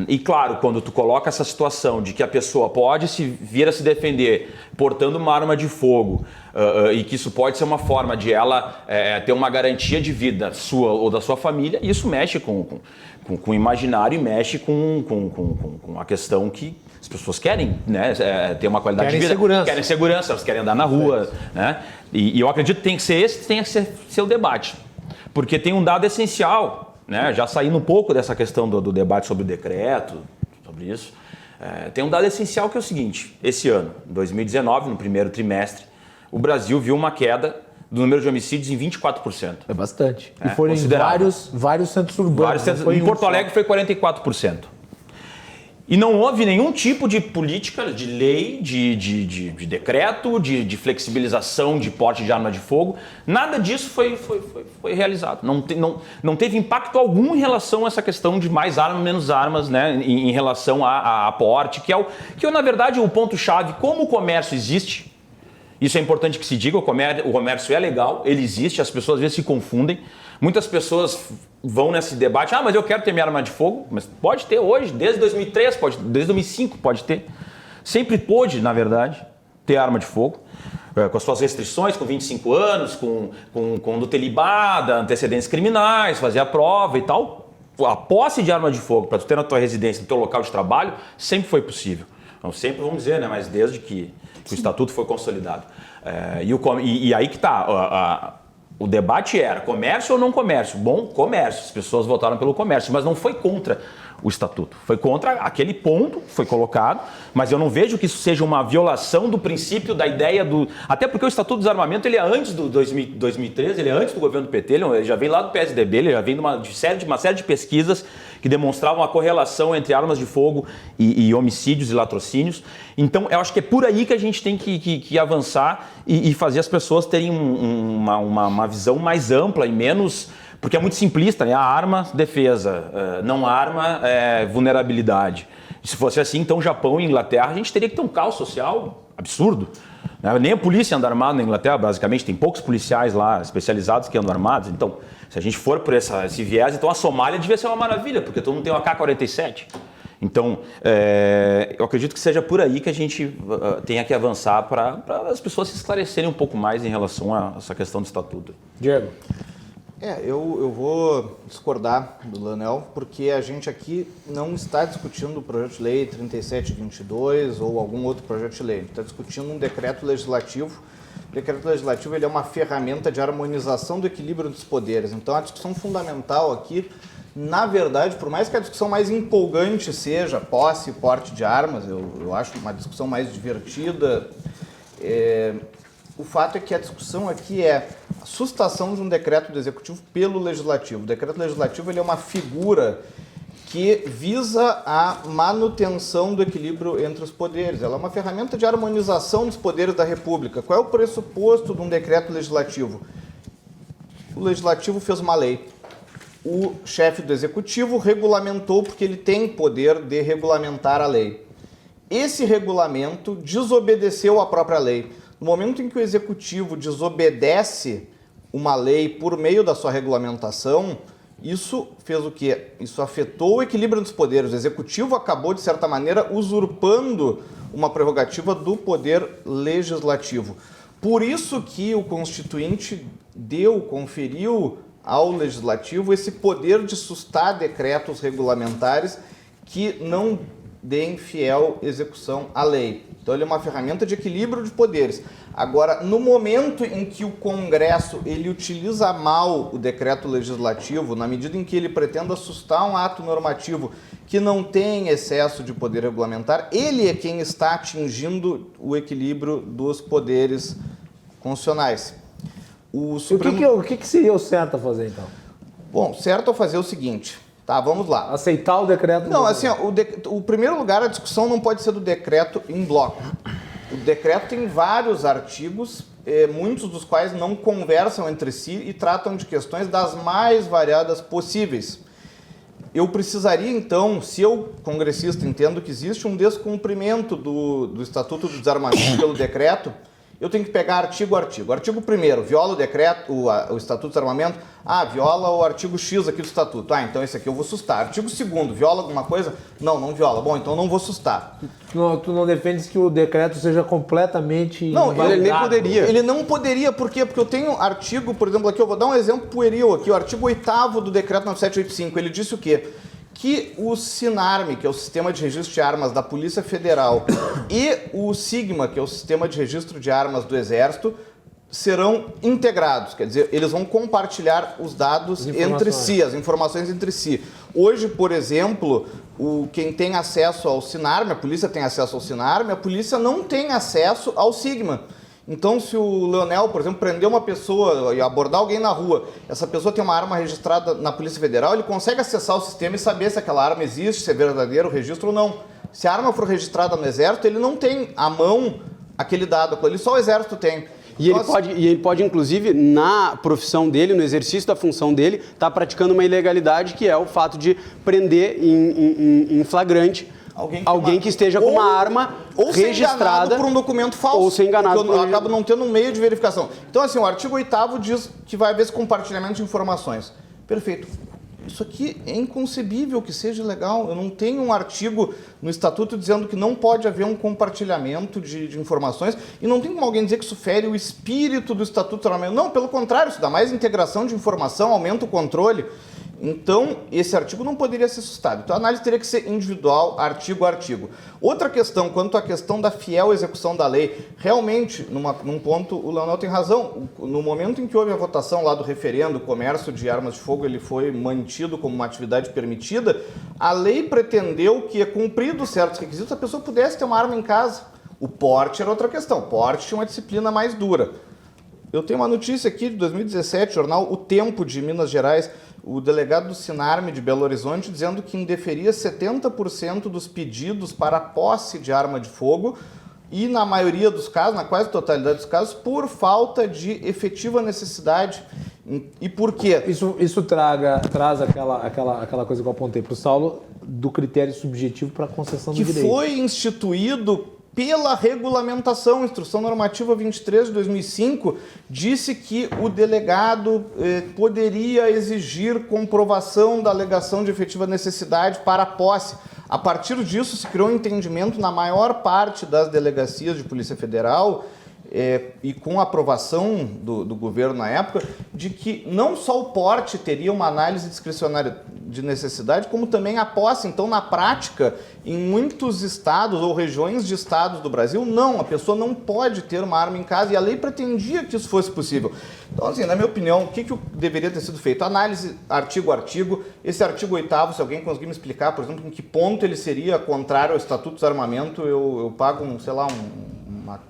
E claro, quando tu coloca essa situação de que a pessoa pode vir a se defender portando uma arma de fogo e que isso pode ser uma forma de ela ter uma garantia de vida sua ou da sua família, isso mexe com o imaginário e mexe com a questão que as pessoas querem, né, ter uma qualidade de vida. Querem segurança, elas querem andar na rua. Né? E eu acredito que tem que ser ser o debate. Porque tem um dado essencial, né, já saindo um pouco dessa questão do debate sobre o decreto, sobre isso, tem um dado essencial que é o seguinte: esse ano, 2019, no primeiro trimestre, o Brasil viu uma queda do número de homicídios em 24%. É bastante. E foram em vários centros urbanos. Em Porto Alegre foi 44%. E não houve nenhum tipo de política, de lei, de decreto, de flexibilização de porte de arma de fogo. Nada disso foi realizado. Não teve impacto algum em relação a essa questão de mais armas, menos armas, né, em relação a porte, que é, na verdade, o ponto-chave. Como o comércio existe, isso é importante que se diga, o comércio é legal, ele existe, as pessoas às vezes se confundem. Muitas pessoas vão nesse debate, mas eu quero ter minha arma de fogo, mas pode ter hoje, desde 2003, desde 2005 pode ter. Sempre pôde, na verdade, ter arma de fogo, com as suas restrições, com 25 anos, com conduta ilibada, antecedentes criminais, fazer a prova e tal. A posse de arma de fogo para tu ter na tua residência, no teu local de trabalho, sempre foi possível. Não sempre, vamos dizer, né, mas desde que o estatuto foi consolidado. E aí que está. O debate era comércio ou não comércio? Bom, comércio. As pessoas votaram pelo comércio, mas não foi contra o estatuto. Foi contra aquele ponto, foi colocado, mas eu não vejo que isso seja uma violação do princípio, da ideia do... Até porque o Estatuto do Desarmamento, ele é antes do 2013, ele é antes do governo do PT, ele já vem lá do PSDB, ele já vem de uma série de pesquisas que demonstravam a correlação entre armas de fogo e homicídios e latrocínios. Então, eu acho que é por aí que a gente tem que avançar e fazer as pessoas terem uma visão mais ampla e menos... Porque é muito simplista, né? A arma, defesa, não arma, vulnerabilidade. Se fosse assim, então Japão e Inglaterra, a gente teria que ter um caos social absurdo. Nem a polícia anda armada na Inglaterra, basicamente, tem poucos policiais lá especializados que andam armados. Então, se a gente for por esse viés, então a Somália devia ser uma maravilha, porque todo mundo tem uma AK-47. Então, eu acredito que seja por aí que a gente tenha que avançar para as pessoas se esclarecerem um pouco mais em relação a essa questão do estatuto. Diego. Eu vou discordar do Leonel, porque a gente aqui não está discutindo o projeto de lei 3722 ou algum outro projeto de lei. A gente está discutindo um decreto legislativo. O decreto legislativo ele é uma ferramenta de harmonização do equilíbrio dos poderes. Então, a discussão fundamental aqui, na verdade, por mais que a discussão mais empolgante seja posse e porte de armas, eu acho uma discussão mais divertida, o fato é que a discussão aqui é a sustação de um decreto do Executivo pelo Legislativo. O decreto legislativo ele é uma figura que visa a manutenção do equilíbrio entre os poderes. Ela é uma ferramenta de harmonização dos poderes da República. Qual é o pressuposto de um decreto legislativo? O Legislativo fez uma lei. O chefe do Executivo regulamentou porque ele tem poder de regulamentar a lei. Esse regulamento desobedeceu à própria lei. No momento em que o Executivo desobedece uma lei por meio da sua regulamentação, isso fez o quê? Isso afetou o equilíbrio dos poderes. O Executivo acabou, de certa maneira, usurpando uma prerrogativa do poder legislativo. Por isso que o Constituinte conferiu ao Legislativo esse poder de sustar decretos regulamentares que não deem fiel execução à lei. Então ele é uma ferramenta de equilíbrio de poderes. Agora, no momento em que o Congresso ele utiliza mal o decreto legislativo, na medida em que ele pretende assustar um ato normativo que não tem excesso de poder regulamentar, ele é quem está atingindo o equilíbrio dos poderes constitucionais. O que seria o certo a fazer, então? Bom, certo a fazer o seguinte, tá? Vamos lá. Aceitar o decreto? Não, assim, ó, o primeiro lugar, a discussão não pode ser do decreto em bloco. O decreto tem vários artigos, muitos dos quais não conversam entre si e tratam de questões das mais variadas possíveis. Eu precisaria, então, se eu, congressista, entendo que existe um descumprimento do Estatuto do Desarmamento pelo decreto, eu tenho que pegar artigo a artigo. Artigo 1º, viola o decreto, o Estatuto do Desarmamento. Viola o artigo X aqui do Estatuto. Então esse aqui eu vou sustar. Artigo 2º, viola alguma coisa? Não viola. Bom, então não vou sustar. Tu não defendes que o decreto seja completamente... Não, ele nem poderia. Ele não poderia, por quê? Porque eu tenho artigo, por exemplo, aqui eu vou dar um exemplo pueril aqui, o artigo 8º do decreto 9785, ele disse o quê? Que o SINARME, que é o Sistema de Registro de Armas da Polícia Federal, e o SIGMA, que é o Sistema de Registro de Armas do Exército, serão integrados, quer dizer, eles vão compartilhar os dados entre si, as informações entre si. Hoje, por exemplo, quem tem acesso ao SINARME, a polícia tem acesso ao SINARME, a polícia não tem acesso ao SIGMA. Então, se o Leonel, por exemplo, prender uma pessoa e abordar alguém na rua, essa pessoa tem uma arma registrada na Polícia Federal, ele consegue acessar o sistema e saber se aquela arma existe, se é verdadeiro o registro ou não. Se a arma for registrada no Exército, ele não tem à mão aquele dado, ali só o Exército tem. E ele pode, inclusive, na profissão dele, no exercício da função dele, estar praticando uma ilegalidade, que é o fato de prender em flagrante alguém que esteja com uma arma registrada por um documento falso. Ou ser enganado por... Eu acabo não tendo um meio de verificação. Então, assim, o artigo 8º diz que vai haver esse compartilhamento de informações. Perfeito. Isso aqui é inconcebível que seja legal. Eu não tenho um artigo no Estatuto dizendo que não pode haver um compartilhamento de informações e não tem como alguém dizer que isso fere o espírito do Estatuto. Não, pelo contrário, isso dá mais integração de informação, aumenta o controle. Então, esse artigo não poderia ser sustado. Então, a análise teria que ser individual, artigo a artigo. Outra questão, quanto à questão da fiel execução da lei, realmente, num ponto, o Leonel tem razão. No momento em que houve a votação lá do referendo, o comércio de armas de fogo ele foi mantido como uma atividade permitida, a lei pretendeu que, cumpridos certos requisitos, a pessoa pudesse ter uma arma em casa. O porte era outra questão. O porte tinha uma disciplina mais dura. Eu tenho uma notícia aqui de 2017, jornal O Tempo de Minas Gerais, o delegado do SINARME de Belo Horizonte dizendo que indeferia 70% dos pedidos para a posse de arma de fogo e na maioria dos casos, na quase totalidade dos casos, por falta de efetiva necessidade. E por quê? Isso traz aquela coisa que eu apontei para o Saulo do critério subjetivo para a concessão do direito. Que foi instituído pela regulamentação, Instrução Normativa 23 de 2005, disse que o delegado poderia exigir comprovação da alegação de efetiva necessidade para a posse. A partir disso, se criou um entendimento na maior parte das delegacias de Polícia Federal e com a aprovação do governo na época, de que não só o porte teria uma análise discricionária de necessidade, como também a posse. Então, na prática, em muitos estados ou regiões de estados do Brasil, não, a pessoa não pode ter uma arma em casa e a lei pretendia que isso fosse possível. Então, assim, na minha opinião, o que deveria ter sido feito? Análise artigo a artigo. Esse artigo 8º, se alguém conseguir me explicar, por exemplo, em que ponto ele seria contrário ao Estatuto do Desarmamento, eu pago,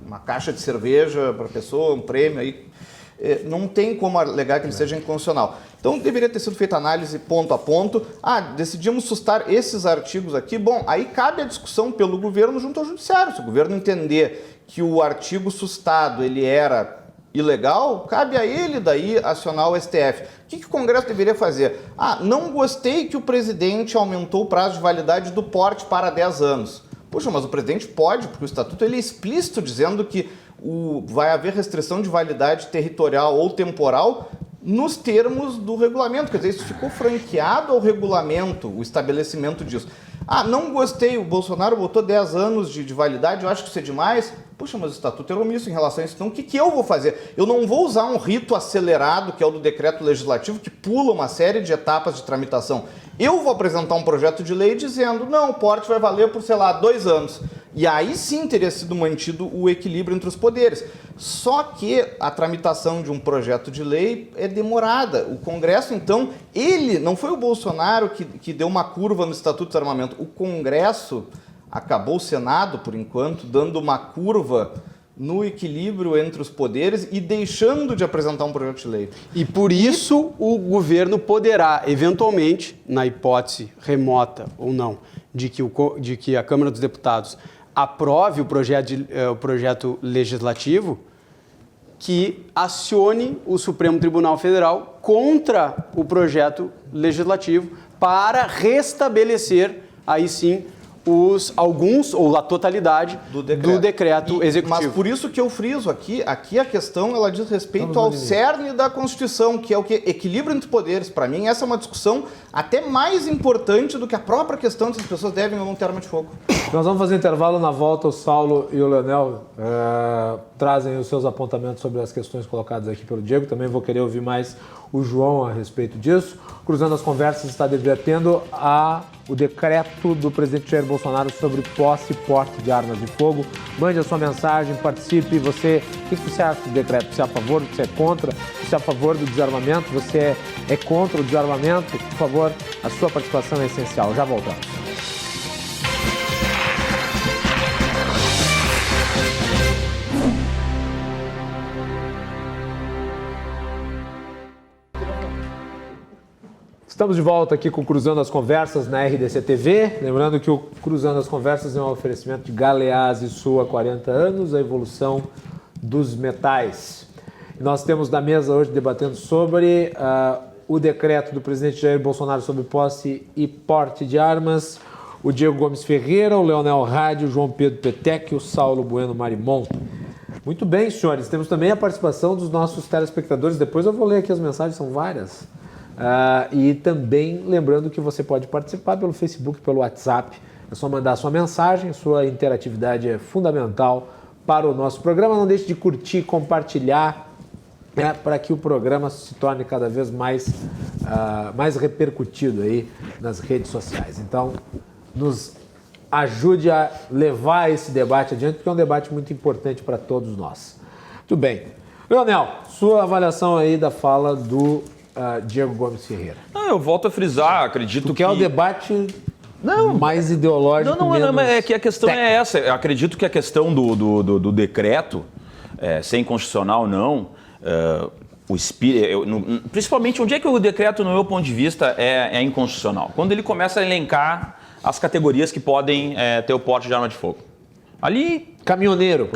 uma caixa de cerveja para a pessoa, um prêmio aí. Não tem como alegar que ele seja inconstitucional. Então, deveria ter sido feita análise ponto a ponto. Decidimos sustar esses artigos aqui. Bom, aí cabe a discussão pelo governo junto ao judiciário. Se o governo entender que o artigo sustado ele era ilegal, cabe a ele daí acionar o STF. O que o Congresso deveria fazer? Não gostei que o presidente aumentou o prazo de validade do porte para 10 anos. Puxa, mas o presidente pode, porque o Estatuto ele é explícito dizendo que vai haver restrição de validade territorial ou temporal nos termos do regulamento. Quer dizer, isso ficou franqueado ao regulamento, o estabelecimento disso. Não gostei, o Bolsonaro botou 10 anos de validade, eu acho que isso é demais. Puxa, mas o Estatuto é omisso em relação a isso. Então, o que eu vou fazer? Eu não vou usar um rito acelerado, que é o do decreto legislativo, que pula uma série de etapas de tramitação. Eu vou apresentar um projeto de lei dizendo, não, o porte vai valer por, sei lá, 2 anos. E aí sim teria sido mantido o equilíbrio entre os poderes. Só que a tramitação de um projeto de lei é demorada. O Congresso, então, não foi o Bolsonaro que deu uma curva no Estatuto de Desarmamento. O Congresso acabou, o Senado, por enquanto, dando uma curva no equilíbrio entre os poderes e deixando de apresentar um projeto de lei. E por isso o governo poderá, eventualmente, na hipótese remota ou não, de que a Câmara dos Deputados aprove o projeto legislativo, que acione o Supremo Tribunal Federal contra o projeto legislativo para restabelecer, aí sim, alguns ou a totalidade do decreto executivo. Mas por isso que eu friso aqui a questão ela diz respeito ao cerne da Constituição, que é o que? Equilíbrio entre poderes. Para mim, essa é uma discussão até mais importante do que a própria questão de se as pessoas devem ou não ter arma de fogo. Nós vamos fazer intervalo. Na volta, o Saulo e o Leonel trazem os seus apontamentos sobre as questões colocadas aqui pelo Diego. Também vou querer ouvir mais o João a respeito disso. Cruzando as Conversas está debatendo o decreto do presidente Jair Bolsonaro sobre posse e porte de armas de fogo. Mande a sua mensagem, participe. O que você acha do decreto? Você é a favor? Você é contra? Você é a favor do desarmamento? Você é contra o desarmamento? Por favor, a sua participação é essencial. Já voltamos. Estamos de volta aqui com o Cruzando as Conversas na RDC TV. Lembrando que o Cruzando as Conversas é um oferecimento de Galeazzi Sul há 40 anos, a evolução dos metais. E nós temos na mesa hoje debatendo sobre o decreto do presidente Jair Bolsonaro sobre posse e porte de armas, o Diego Gomes Ferreira, o Leonel Rádio, o João Pedro Petec e o Saulo Bueno Marimon. Muito bem, senhores. Temos também a participação dos nossos telespectadores. Depois eu vou ler aqui as mensagens, são várias. E também lembrando que você pode participar pelo Facebook, pelo WhatsApp. É só mandar sua mensagem, sua interatividade é fundamental para o nosso programa. Não deixe de curtir, compartilhar, para que o programa se torne cada vez mais repercutido aí nas redes sociais. Então, nos ajude a levar esse debate adiante, porque é um debate muito importante para todos nós. Muito bem. Leonel, sua avaliação aí da fala do Diego Gomes Ferreira. Eu volto a frisar, acredito que... é o debate mais ideológico, não, mas é que a questão técnico. É essa. Eu acredito que a questão do decreto, ser inconstitucional ou não, principalmente, onde é que o decreto, no meu ponto de vista, é inconstitucional? Quando ele começa a elencar as categorias que podem ter o porte de arma de fogo. Ali... Caminhoneiro,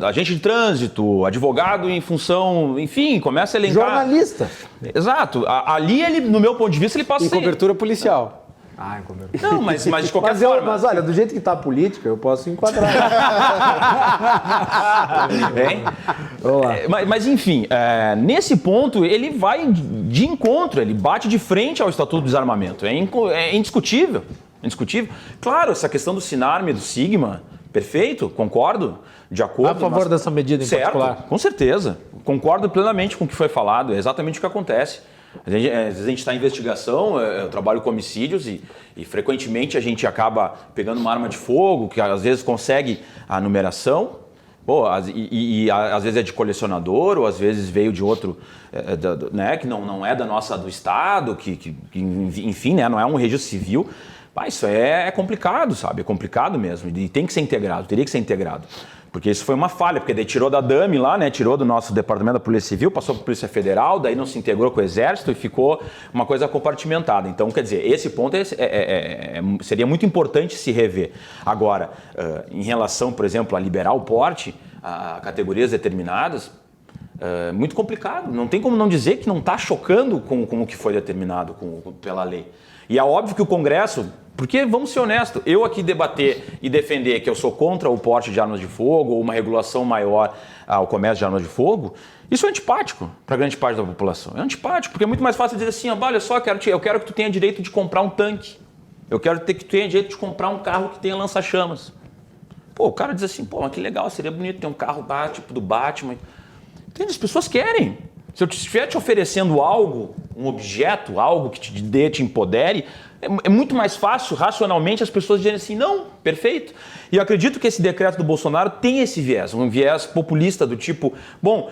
agente de trânsito, advogado em função, enfim, começa a elencar... Jornalista. Exato. Ali, ele, no meu ponto de vista, ele passa... Em cobertura policial. Em cobertura. Não, mas de qualquer forma... Mas olha, do jeito que está a política, eu posso enquadrar. Mas enfim, nesse ponto, ele vai de encontro, ele bate de frente ao Estatuto do Desarmamento. É indiscutível. Indiscutível. Claro, essa questão do Sinarme, do Sigma, perfeito, concordo, de acordo. A favor dessa medida em particular? Com certeza. Concordo plenamente com o que foi falado, é exatamente o que acontece. Às vezes a gente está em investigação, eu trabalho com homicídios e frequentemente a gente acaba pegando uma arma de fogo, que às vezes consegue a numeração, e às vezes é de colecionador, ou às vezes veio de outro, que não é do Estado, que enfim, não é um registro civil. Isso é complicado, sabe? É complicado mesmo. E tem que ser integrado, teria que ser integrado. Porque isso foi uma falha, porque daí tirou da DAMI lá, tirou do nosso Departamento da Polícia Civil, passou para a Polícia Federal, daí não se integrou com o Exército e ficou uma coisa compartimentada. Então, quer dizer, esse ponto seria muito importante se rever. Agora, em relação, por exemplo, a liberar o porte a categorias determinadas, é muito complicado. Não tem como não dizer que não está chocando com o que foi determinado pela lei. E é óbvio que o Congresso, porque vamos ser honestos, eu aqui debater e defender que eu sou contra o porte de armas de fogo ou uma regulação maior ao comércio de armas de fogo, isso é antipático para grande parte da população. É antipático, porque é muito mais fácil dizer assim, olha só, eu quero que tu tenha direito de comprar um tanque, eu quero que tu tenha direito de comprar um carro que tenha lança-chamas. O cara diz assim, mas que legal, seria bonito ter um carro tipo do Batman. Entende? As pessoas querem. Se eu estiver te oferecendo algo, um objeto, algo que te empodere, é muito mais fácil, racionalmente, as pessoas dizerem assim, não, perfeito. E eu acredito que esse decreto do Bolsonaro tem esse viés, um viés populista do tipo, bom,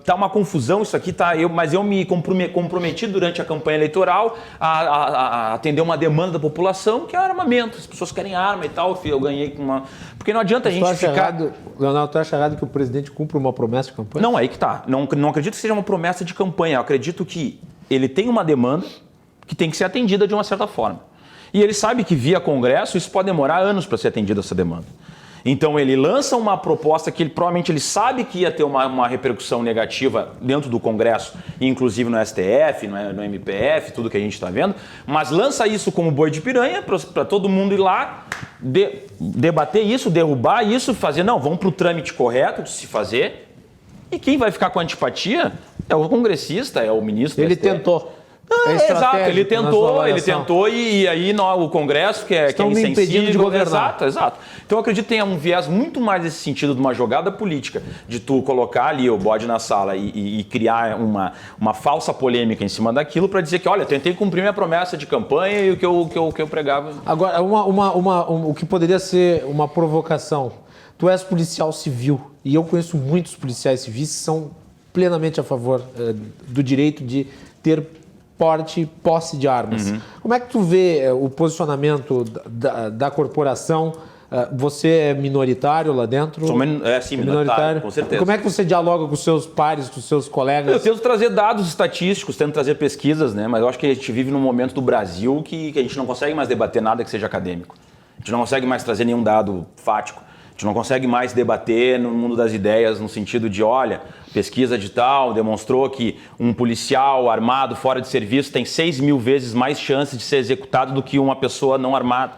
tá uma confusão isso aqui, mas eu me comprometi durante a campanha eleitoral a atender uma demanda da população, que é armamento. As pessoas querem arma e tal, eu ganhei com uma... Porque não adianta a gente ficar... Leonardo, tu acha errado que o presidente cumpra uma promessa de campanha? Não, aí que tá. Não acredito que seja uma promessa de campanha. Eu acredito que ele tem uma demanda que tem que ser atendida de uma certa forma. E ele sabe que via Congresso isso pode demorar anos para ser atendida essa demanda. Então ele lança uma proposta que provavelmente ele sabe que ia ter uma repercussão negativa dentro do Congresso, inclusive no STF, no MPF, tudo que a gente está vendo, mas lança isso como boi de piranha para todo mundo ir lá, debater isso, derrubar isso, fazer, não, vamos para o trâmite correto de se fazer. E quem vai ficar com antipatia é o congressista, é o ministro do Ele STF. tentou. Exato, ele tentou e aí o Congresso, que é me impedindo de governar. Exato. Então eu acredito que tem um viés muito mais nesse sentido de uma jogada política, de tu colocar ali o bode na sala e criar uma falsa polêmica em cima daquilo para dizer que, olha, tentei cumprir minha promessa de campanha e o que eu pregava. Agora, o que poderia ser uma provocação. Tu és policial civil e eu conheço muitos policiais civis que são plenamente a favor do direito de ter porte e posse de armas. Como é que tu vê o posicionamento da corporação? Você é minoritário lá dentro? Sim, minoritário, com certeza. Como é que você dialoga com os seus pares, com os seus colegas? Eu tento trazer dados estatísticos, tento trazer pesquisas, né? Mas eu acho que a gente vive num momento do Brasil que a gente não consegue mais debater nada que seja acadêmico. A gente não consegue mais trazer nenhum dado fático. A gente não consegue mais debater no mundo das ideias no sentido de, olha, pesquisa de tal demonstrou que um policial armado fora de serviço tem 6.000 vezes mais chances de ser executado do que uma pessoa não armada.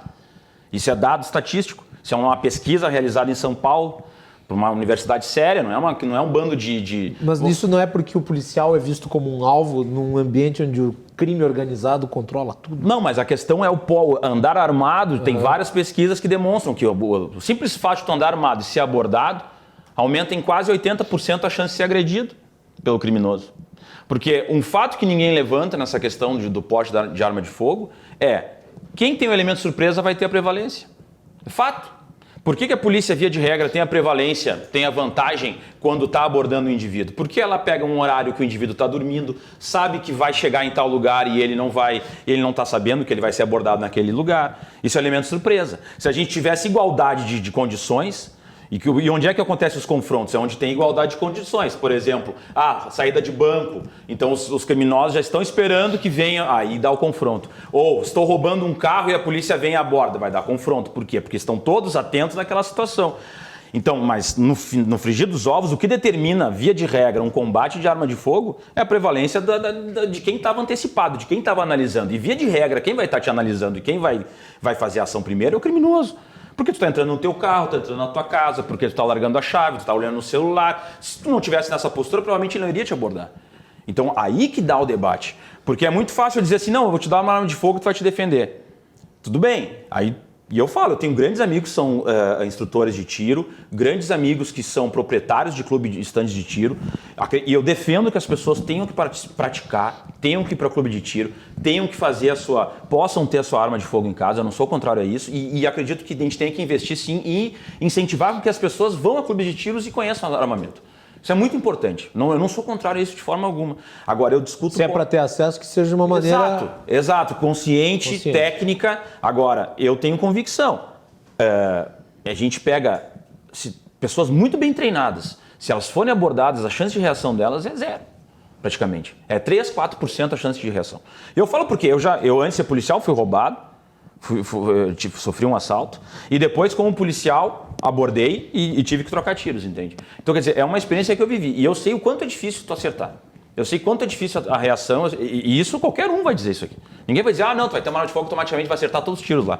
Isso é dado estatístico. Isso é uma pesquisa realizada em São Paulo, por uma universidade séria, não é um bando de... Mas isso não é porque o policial é visto como um alvo num ambiente onde o crime organizado controla tudo? Não, mas a questão é o andar armado. Tem várias pesquisas que demonstram que o simples fato de tu andar armado e ser abordado aumenta em quase 80% a chance de ser agredido pelo criminoso. Porque um fato que ninguém levanta nessa questão do porte de arma de fogo é quem tem o elemento surpresa vai ter a prevalência. É fato. Por que a polícia, via de regra, tem a prevalência, tem a vantagem quando está abordando o indivíduo? Porque ela pega um horário que o indivíduo está dormindo, sabe que vai chegar em tal lugar e ele não está sabendo que ele vai ser abordado naquele lugar. Isso é elemento surpresa. Se a gente tivesse igualdade de condições, e onde é que acontecem os confrontos? É onde tem igualdade de condições. Por exemplo, saída de banco. Então os criminosos já estão esperando que venha, aí dá o confronto. Ou estou roubando um carro e a polícia vem e aborda, vai dar confronto. Por quê? Porque estão todos atentos naquela situação. Então, mas no frigir dos ovos, o que determina, via de regra, um combate de arma de fogo é a prevalência de quem estava antecipado, de quem estava analisando. E via de regra, quem vai estar te analisando e quem vai fazer a ação primeiro é o criminoso. Porque tu está entrando no teu carro, tu está entrando na tua casa, porque tu está largando a chave, tu está olhando no celular. Se tu não tivesse nessa postura, provavelmente ele não iria te abordar. Então, aí que dá o debate. Porque é muito fácil dizer assim, não, eu vou te dar uma arma de fogo e tu vai te defender. Tudo bem. E eu falo, eu tenho grandes amigos que são instrutores de tiro, grandes amigos que são proprietários de clube de estandes de tiro, e eu defendo que as pessoas tenham que praticar, tenham que ir para clube de tiro, tenham que possam ter a sua arma de fogo em casa, eu não sou contrário a isso, e acredito que a gente tem que investir sim e incentivar que as pessoas vão a clube de tiros e conheçam o armamento. Isso é muito importante. Eu não sou contrário a isso de forma alguma. Agora, eu discuto... Se é para ter acesso, que seja de uma maneira... Exato. Consciente, técnica. Agora, eu tenho convicção. A gente pega pessoas muito bem treinadas. Se elas forem abordadas, a chance de reação delas é zero, praticamente. É 3, 4% a chance de reação. Eu falo porque eu antes de ser policial, fui roubado. Sofri um assalto e depois, como policial, abordei e tive que trocar tiros, entende? Então, quer dizer, é uma experiência que eu vivi e eu sei o quanto é difícil tu acertar. Eu sei quanto é difícil a reação e isso qualquer um vai dizer isso aqui. Ninguém vai dizer, não, tu vai ter uma arma de fogo, automaticamente vai acertar todos os tiros lá.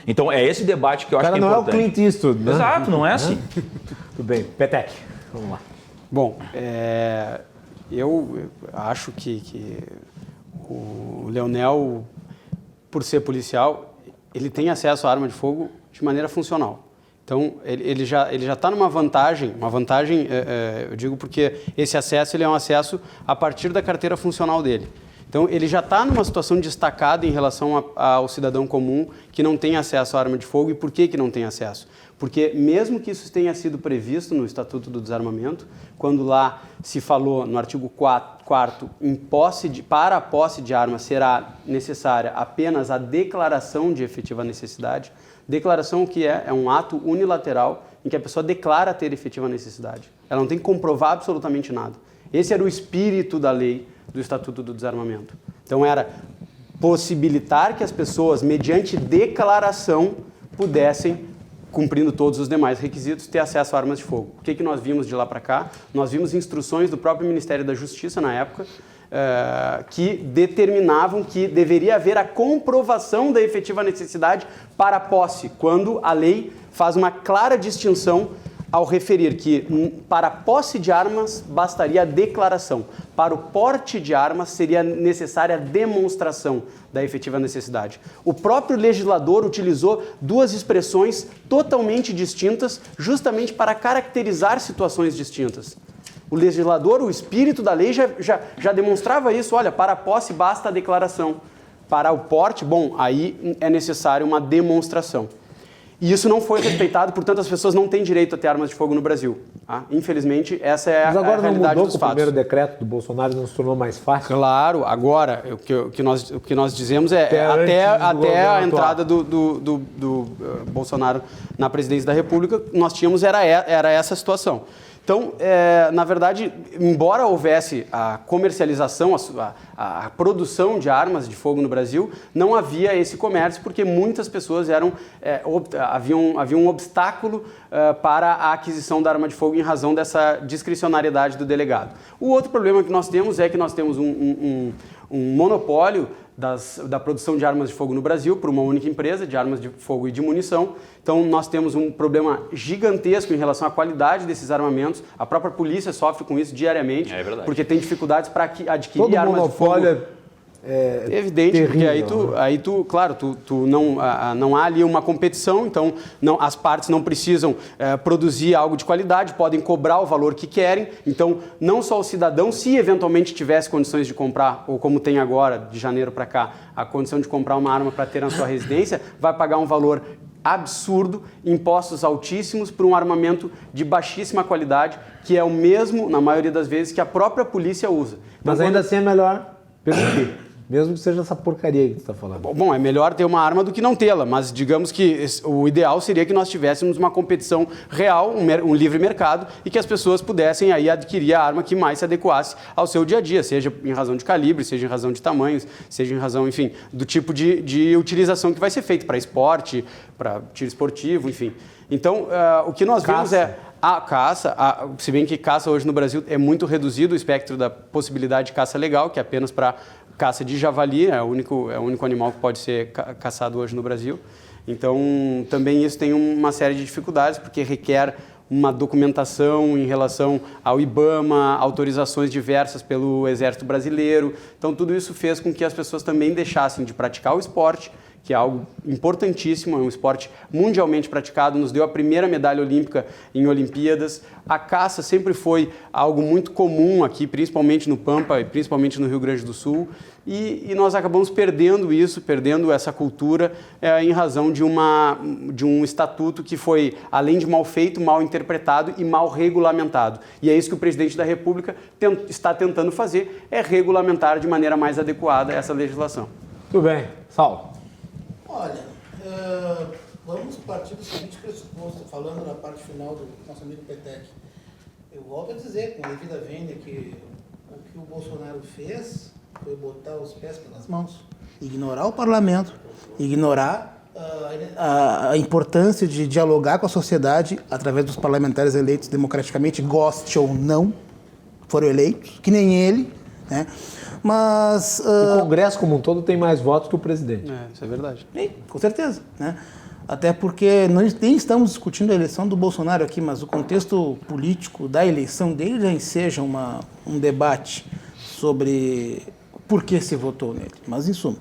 Então, é esse debate que eu acho que é importante. Cara, não é o Clint Eastwood, né? Exato, não é assim. Tudo bem. Petec, vamos lá. Bom, eu acho que o Leonel, por ser policial, ele tem acesso à arma de fogo de maneira funcional. Então, ele já está numa vantagem, eu digo porque esse acesso ele é um acesso a partir da carteira funcional dele. Então, ele já está numa situação destacada em relação ao cidadão comum que não tem acesso à arma de fogo. E por que não tem acesso? Porque mesmo que isso tenha sido previsto no Estatuto do Desarmamento, quando lá se falou no artigo 4º, para a posse de armas será necessária apenas a declaração de efetiva necessidade. Declaração que é um ato unilateral em que a pessoa declara ter efetiva necessidade. Ela não tem que comprovar absolutamente nada. Esse era o espírito da lei do Estatuto do Desarmamento. Então era possibilitar que as pessoas, mediante declaração, pudessem, cumprindo todos os demais requisitos, ter acesso a armas de fogo. O que nós vimos de lá para cá? Nós vimos instruções do próprio Ministério da Justiça, na época, que determinavam que deveria haver a comprovação da efetiva necessidade para a posse, quando a lei faz uma clara distinção ao referir que para a posse de armas bastaria a declaração, para o porte de armas seria necessária a demonstração da efetiva necessidade. O próprio legislador utilizou duas expressões totalmente distintas justamente para caracterizar situações distintas. O legislador, o espírito da lei já demonstrava isso. Olha, para a posse basta a declaração. Para o porte, bom, aí é necessário uma demonstração. E isso não foi respeitado, portanto as pessoas não têm direito a ter armas de fogo no Brasil. Tá? Infelizmente, essa é a realidade dos fatos. Mas agora não mudou com o primeiro decreto do Bolsonaro, não se tornou mais fácil? Claro, agora, o que nós dizemos é até a entrada do Bolsonaro na presidência da República, nós tínhamos era essa situação. Então, na verdade, embora houvesse a comercialização, a produção de armas de fogo no Brasil, não havia esse comércio porque muitas pessoas havia um obstáculo para a aquisição da arma de fogo em razão dessa discricionariedade do delegado. O outro problema que nós temos é que nós temos um monopólio da produção de armas de fogo no Brasil por uma única empresa de armas de fogo e de munição. Então nós temos um problema gigantesco em relação à qualidade desses armamentos. A própria polícia sofre com isso diariamente, porque tem dificuldades para adquirir todo armas de fogo. É evidente, terrível, porque aí tu claro, tu não há ali uma competição, então as partes não precisam produzir algo de qualidade, podem cobrar o valor que querem, então não só o cidadão, se eventualmente tivesse condições de comprar, ou como tem agora, de janeiro para cá, a condição de comprar uma arma para ter na sua residência, vai pagar um valor absurdo, impostos altíssimos por um armamento de baixíssima qualidade, que é o mesmo, na maioria das vezes, que a própria polícia usa. Então, mas ainda assim é melhor permitir. Mesmo que seja essa porcaria que você está falando. Bom, é melhor ter uma arma do que não tê-la, mas digamos que o ideal seria que nós tivéssemos uma competição real, um livre mercado, e que as pessoas pudessem aí adquirir a arma que mais se adequasse ao seu dia a dia, seja em razão de calibre, seja em razão de tamanhos, seja em razão, enfim, do tipo de utilização que vai ser feito para esporte, para tiro esportivo, enfim. Então, o que nós vemos é a caça, se bem que caça hoje no Brasil é muito reduzido o espectro da possibilidade de caça legal, que é apenas para caça de javali, é o único animal que pode ser caçado hoje no Brasil. Então, também isso tem uma série de dificuldades, porque requer uma documentação em relação ao IBAMA, autorizações diversas pelo Exército Brasileiro. Então, tudo isso fez com que as pessoas também deixassem de praticar o esporte, que é algo importantíssimo, é um esporte mundialmente praticado, nos deu a primeira medalha olímpica em Olimpíadas. A caça sempre foi algo muito comum aqui, principalmente no Pampa e principalmente no Rio Grande do Sul, e nós acabamos perdendo essa cultura em razão de um estatuto que foi, além de mal feito, mal interpretado e mal regulamentado. E é isso que o presidente da República está tentando fazer, é regulamentar de maneira mais adequada essa legislação. Tudo bem. Saulo. Olha, vamos partir do seguinte pressuposto, falando na parte final do nosso amigo Petec. Eu volto a dizer, com a devida vênia, que o que o Bolsonaro fez foi botar os pés pelas mãos, ignorar o parlamento, ignorar a importância de dialogar com a sociedade através dos parlamentares eleitos democraticamente, goste ou não, foram eleitos, que nem ele, né? Mas o Congresso como um todo tem mais votos que o presidente. Isso é verdade. Sim, com certeza, né? Até porque nós nem estamos discutindo a eleição do Bolsonaro aqui, mas o contexto político da eleição dele já enseja um debate sobre por que se votou nele. Mas, em suma,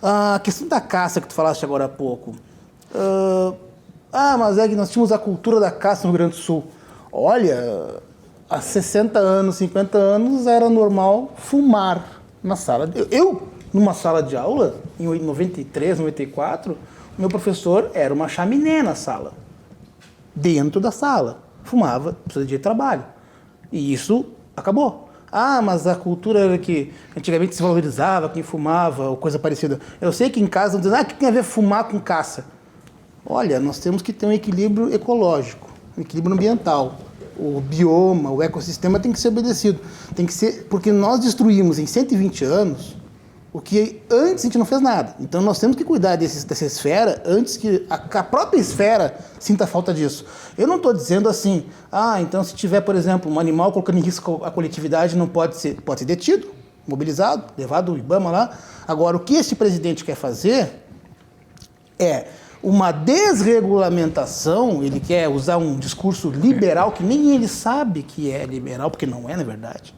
a questão da caça que tu falaste agora há pouco, Ah, mas é que nós tínhamos a cultura da caça no Rio Grande do Sul. Olha, há 60 anos, 50 anos, era normal fumar na sala. Eu numa sala de aula, em 93, 94, o meu professor era uma chaminé na sala. Dentro da sala. Fumava, precisa de trabalho. E isso acabou. Ah, mas a cultura era que antigamente se valorizava quem fumava ou coisa parecida. Eu sei que em casa dizem, o que tem a ver fumar com caça? Olha, nós temos que ter um equilíbrio ecológico, um equilíbrio ambiental. O bioma, o ecossistema tem que ser obedecido. Tem que ser, porque nós destruímos em 120 anos o que antes a gente não fez nada. Então nós temos que cuidar dessa esfera antes que a própria esfera sinta falta disso. Eu não estou dizendo assim, então se tiver, por exemplo, um animal colocando em risco a coletividade, não pode ser detido, mobilizado, levado ao IBAMA lá. Agora, o que esse presidente quer fazer é uma desregulamentação, ele quer usar um discurso liberal que nem ele sabe que é liberal, porque não é, na verdade.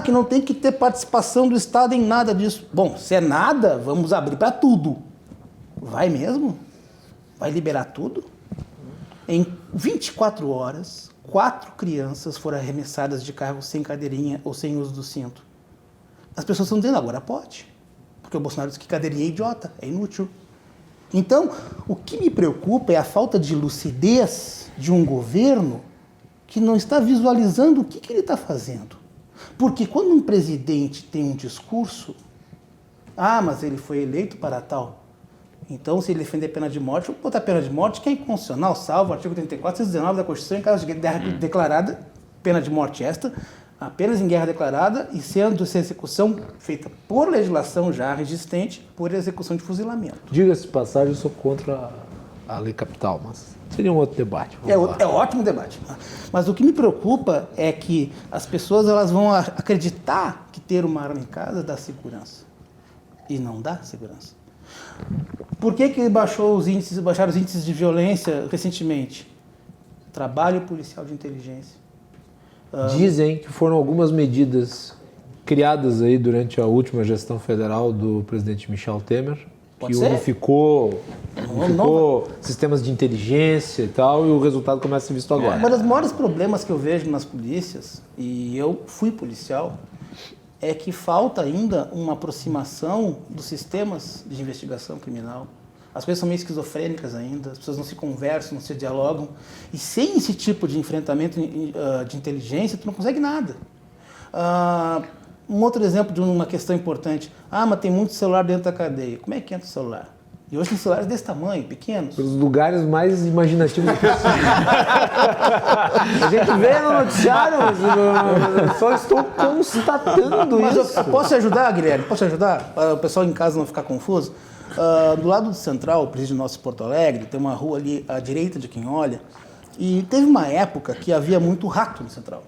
Que não tem que ter participação do Estado em nada disso. Bom, se é nada, vamos abrir para tudo. Vai mesmo? Vai liberar tudo? Em 24 horas, 4 crianças foram arremessadas de carro sem cadeirinha ou sem uso do cinto. As pessoas estão dizendo, agora pode. Porque o Bolsonaro disse que cadeirinha é idiota, é inútil. Então, o que me preocupa é a falta de lucidez de um governo que não está visualizando o que ele está fazendo. Porque quando um presidente tem um discurso, mas ele foi eleito para tal, então se ele defender pena de morte, vou botar pena de morte que é inconstitucional, salvo o artigo 34, 119 da Constituição, em caso de guerra declarada, pena de morte esta, apenas em guerra declarada e sendo essa execução feita por legislação já resistente, por execução de fuzilamento. Diga-se de passagem, eu sou contra a lei capital, mas seria um outro debate. É ótimo debate. Mas o que me preocupa é que as pessoas elas vão acreditar que ter uma arma em casa dá segurança. E não dá segurança. Por que baixaram os índices de violência recentemente? Trabalho policial de inteligência. Dizem que foram algumas medidas criadas aí durante a última gestão federal do presidente Michel Temer, que unificou sistemas de inteligência e tal, e o resultado começa a ser visto agora. Um dos maiores problemas que eu vejo nas polícias, e eu fui policial, é que falta ainda uma aproximação dos sistemas de investigação criminal. As coisas são meio esquizofrênicas ainda, as pessoas não se conversam, não se dialogam. E sem esse tipo de enfrentamento de inteligência, tu não consegue nada. Um outro exemplo de uma questão importante. Mas tem muito celular dentro da cadeia. Como é que entra o celular? E hoje tem celulares desse tamanho, pequenos. Os lugares mais imaginativos possíveis. A gente vê no noticiário, mas só estou constatando isso. Mas posso te ajudar, Guilherme? Posso te ajudar? Para o pessoal em casa não ficar confuso? Do lado do Central, o presídio nosso de Porto Alegre, tem uma rua ali à direita de quem olha, e teve uma época que havia muito rato no Central.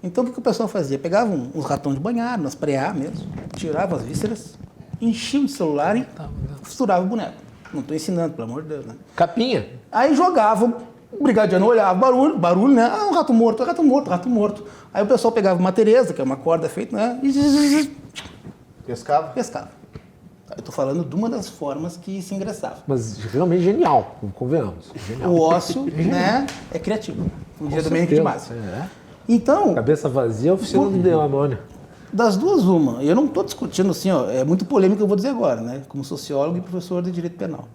Então o que o pessoal fazia? Pegava uns ratões de banhar, umas preá mesmo, tirava as vísceras, enchia de celular e costurava o boneco. Não estou ensinando, pelo amor de Deus, né? Capinha. Aí jogavam, o brigadiano olhava, barulho, né? Um rato morto. Aí o pessoal pegava uma Tereza, que é uma corda feita, né? E Pescava? pescava. Eu estou falando de uma das formas que se ingressava. Mas realmente genial, convenhamos. Genial. O ócio, né, é criativo. Um dia do Henrique de Massa. Então, Cabeça vazia é a oficina do demônio. das duas, uma. Eu não estou discutindo assim, é muito polêmico o que eu vou dizer agora, né? Como sociólogo e professor de direito penal.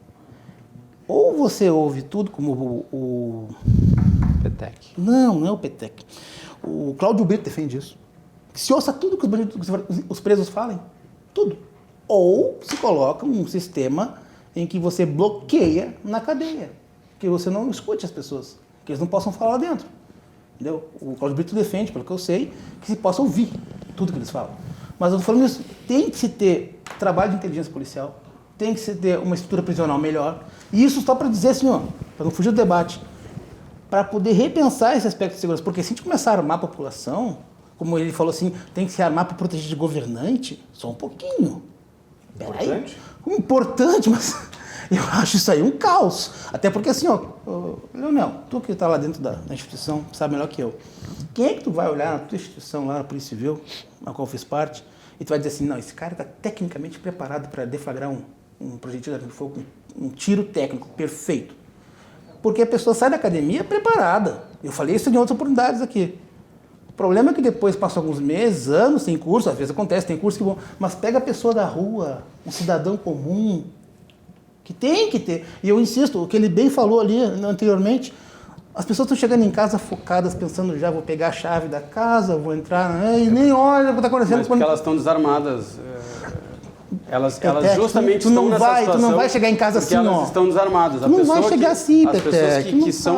Ou você ouve tudo como o Petec. Não é o Petec. O Cláudio Brito defende isso. Que se ouça tudo que os presos falem. Tudo. Ou se coloca um sistema em que você bloqueia na cadeia. Que você não escute as pessoas. Que eles não possam falar lá dentro. Entendeu? O Cláudio Brito defende, pelo que eu sei, que se possa ouvir tudo que eles falam. Mas eu estou falando isso. Tem que se ter trabalho de inteligência policial. Tem que se ter uma estrutura prisional melhor. E isso só para dizer assim, para não fugir do debate. Para poder repensar esse aspecto de segurança. Porque se a gente começar a armar a população, como ele falou assim, tem que se armar para proteger de governante, só um pouquinho. Importante? Importante, mas eu acho isso aí um caos. Até porque assim, Leonel, tu que está lá dentro da instituição, sabe melhor que eu. Quem é que tu vai olhar na tua instituição lá, na Polícia Civil, na qual eu fiz parte, e tu vai dizer assim, não, esse cara está tecnicamente preparado para deflagrar um projetil de fogo, um tiro técnico perfeito. porque a pessoa sai da academia preparada. Eu falei isso em outras oportunidades aqui. O problema é que depois passa alguns meses, anos sem curso, às vezes acontece, tem curso que vão... Mas pega a pessoa da rua, um cidadão comum, que tem que ter. E eu insisto, o que ele bem falou ali anteriormente, as pessoas estão chegando em casa focadas, pensando já, vou pegar a chave da casa, vou entrar, né? E nem olha o que está acontecendo. Mas porque elas estão desarmadas. Elas justamente tu não estão nessa vai, situação. Tu não vai chegar em casa assim, elas ó. estão desarmadas. Tu não vai chegar assim, as pessoas Pepe, que são,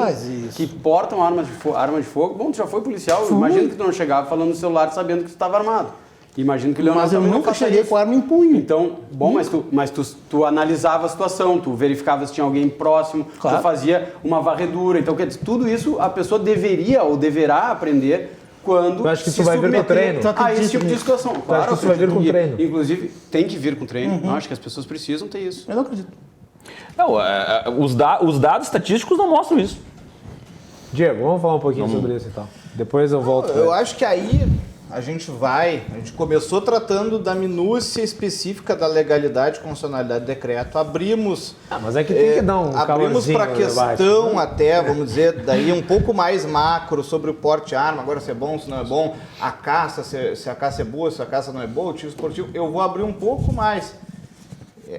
que portam arma de fogo. Bom, tu já foi policial, imagina que tu não chegava falando no celular sabendo que tu estava armado. Imagino que o Leonardo Mas eu também nunca não faça cheguei isso. com arma em punho. Então, bom, mas tu analisava a situação, tu verificava se tinha alguém próximo, Claro. tu fazia uma varredura. Então, quer dizer, tudo isso a pessoa deveria ou deverá aprender quando Eu acho que se isso vai vir com o submeter treino. a esse tipo de situação. Claro, que isso vai vir com o treino. Inclusive, tem que vir com treino. Eu acho que as pessoas precisam ter isso. Eu não acredito. Não, os dados estatísticos não mostram isso. Diego, vamos falar um pouquinho sobre isso então. Depois eu volto. Eu acho que aí a gente começou tratando da minúcia específica da legalidade e constitucionalidade do decreto, abrimos... mas é que tem que dar um abrimos calorzinho para a no questão debate, né? até, vamos dizer, daí um pouco mais macro sobre o porte de arma, agora se é bom, se não é bom, a caça, se a caça é boa, se a caça não é boa, o tiro esportivo, eu vou abrir um pouco mais.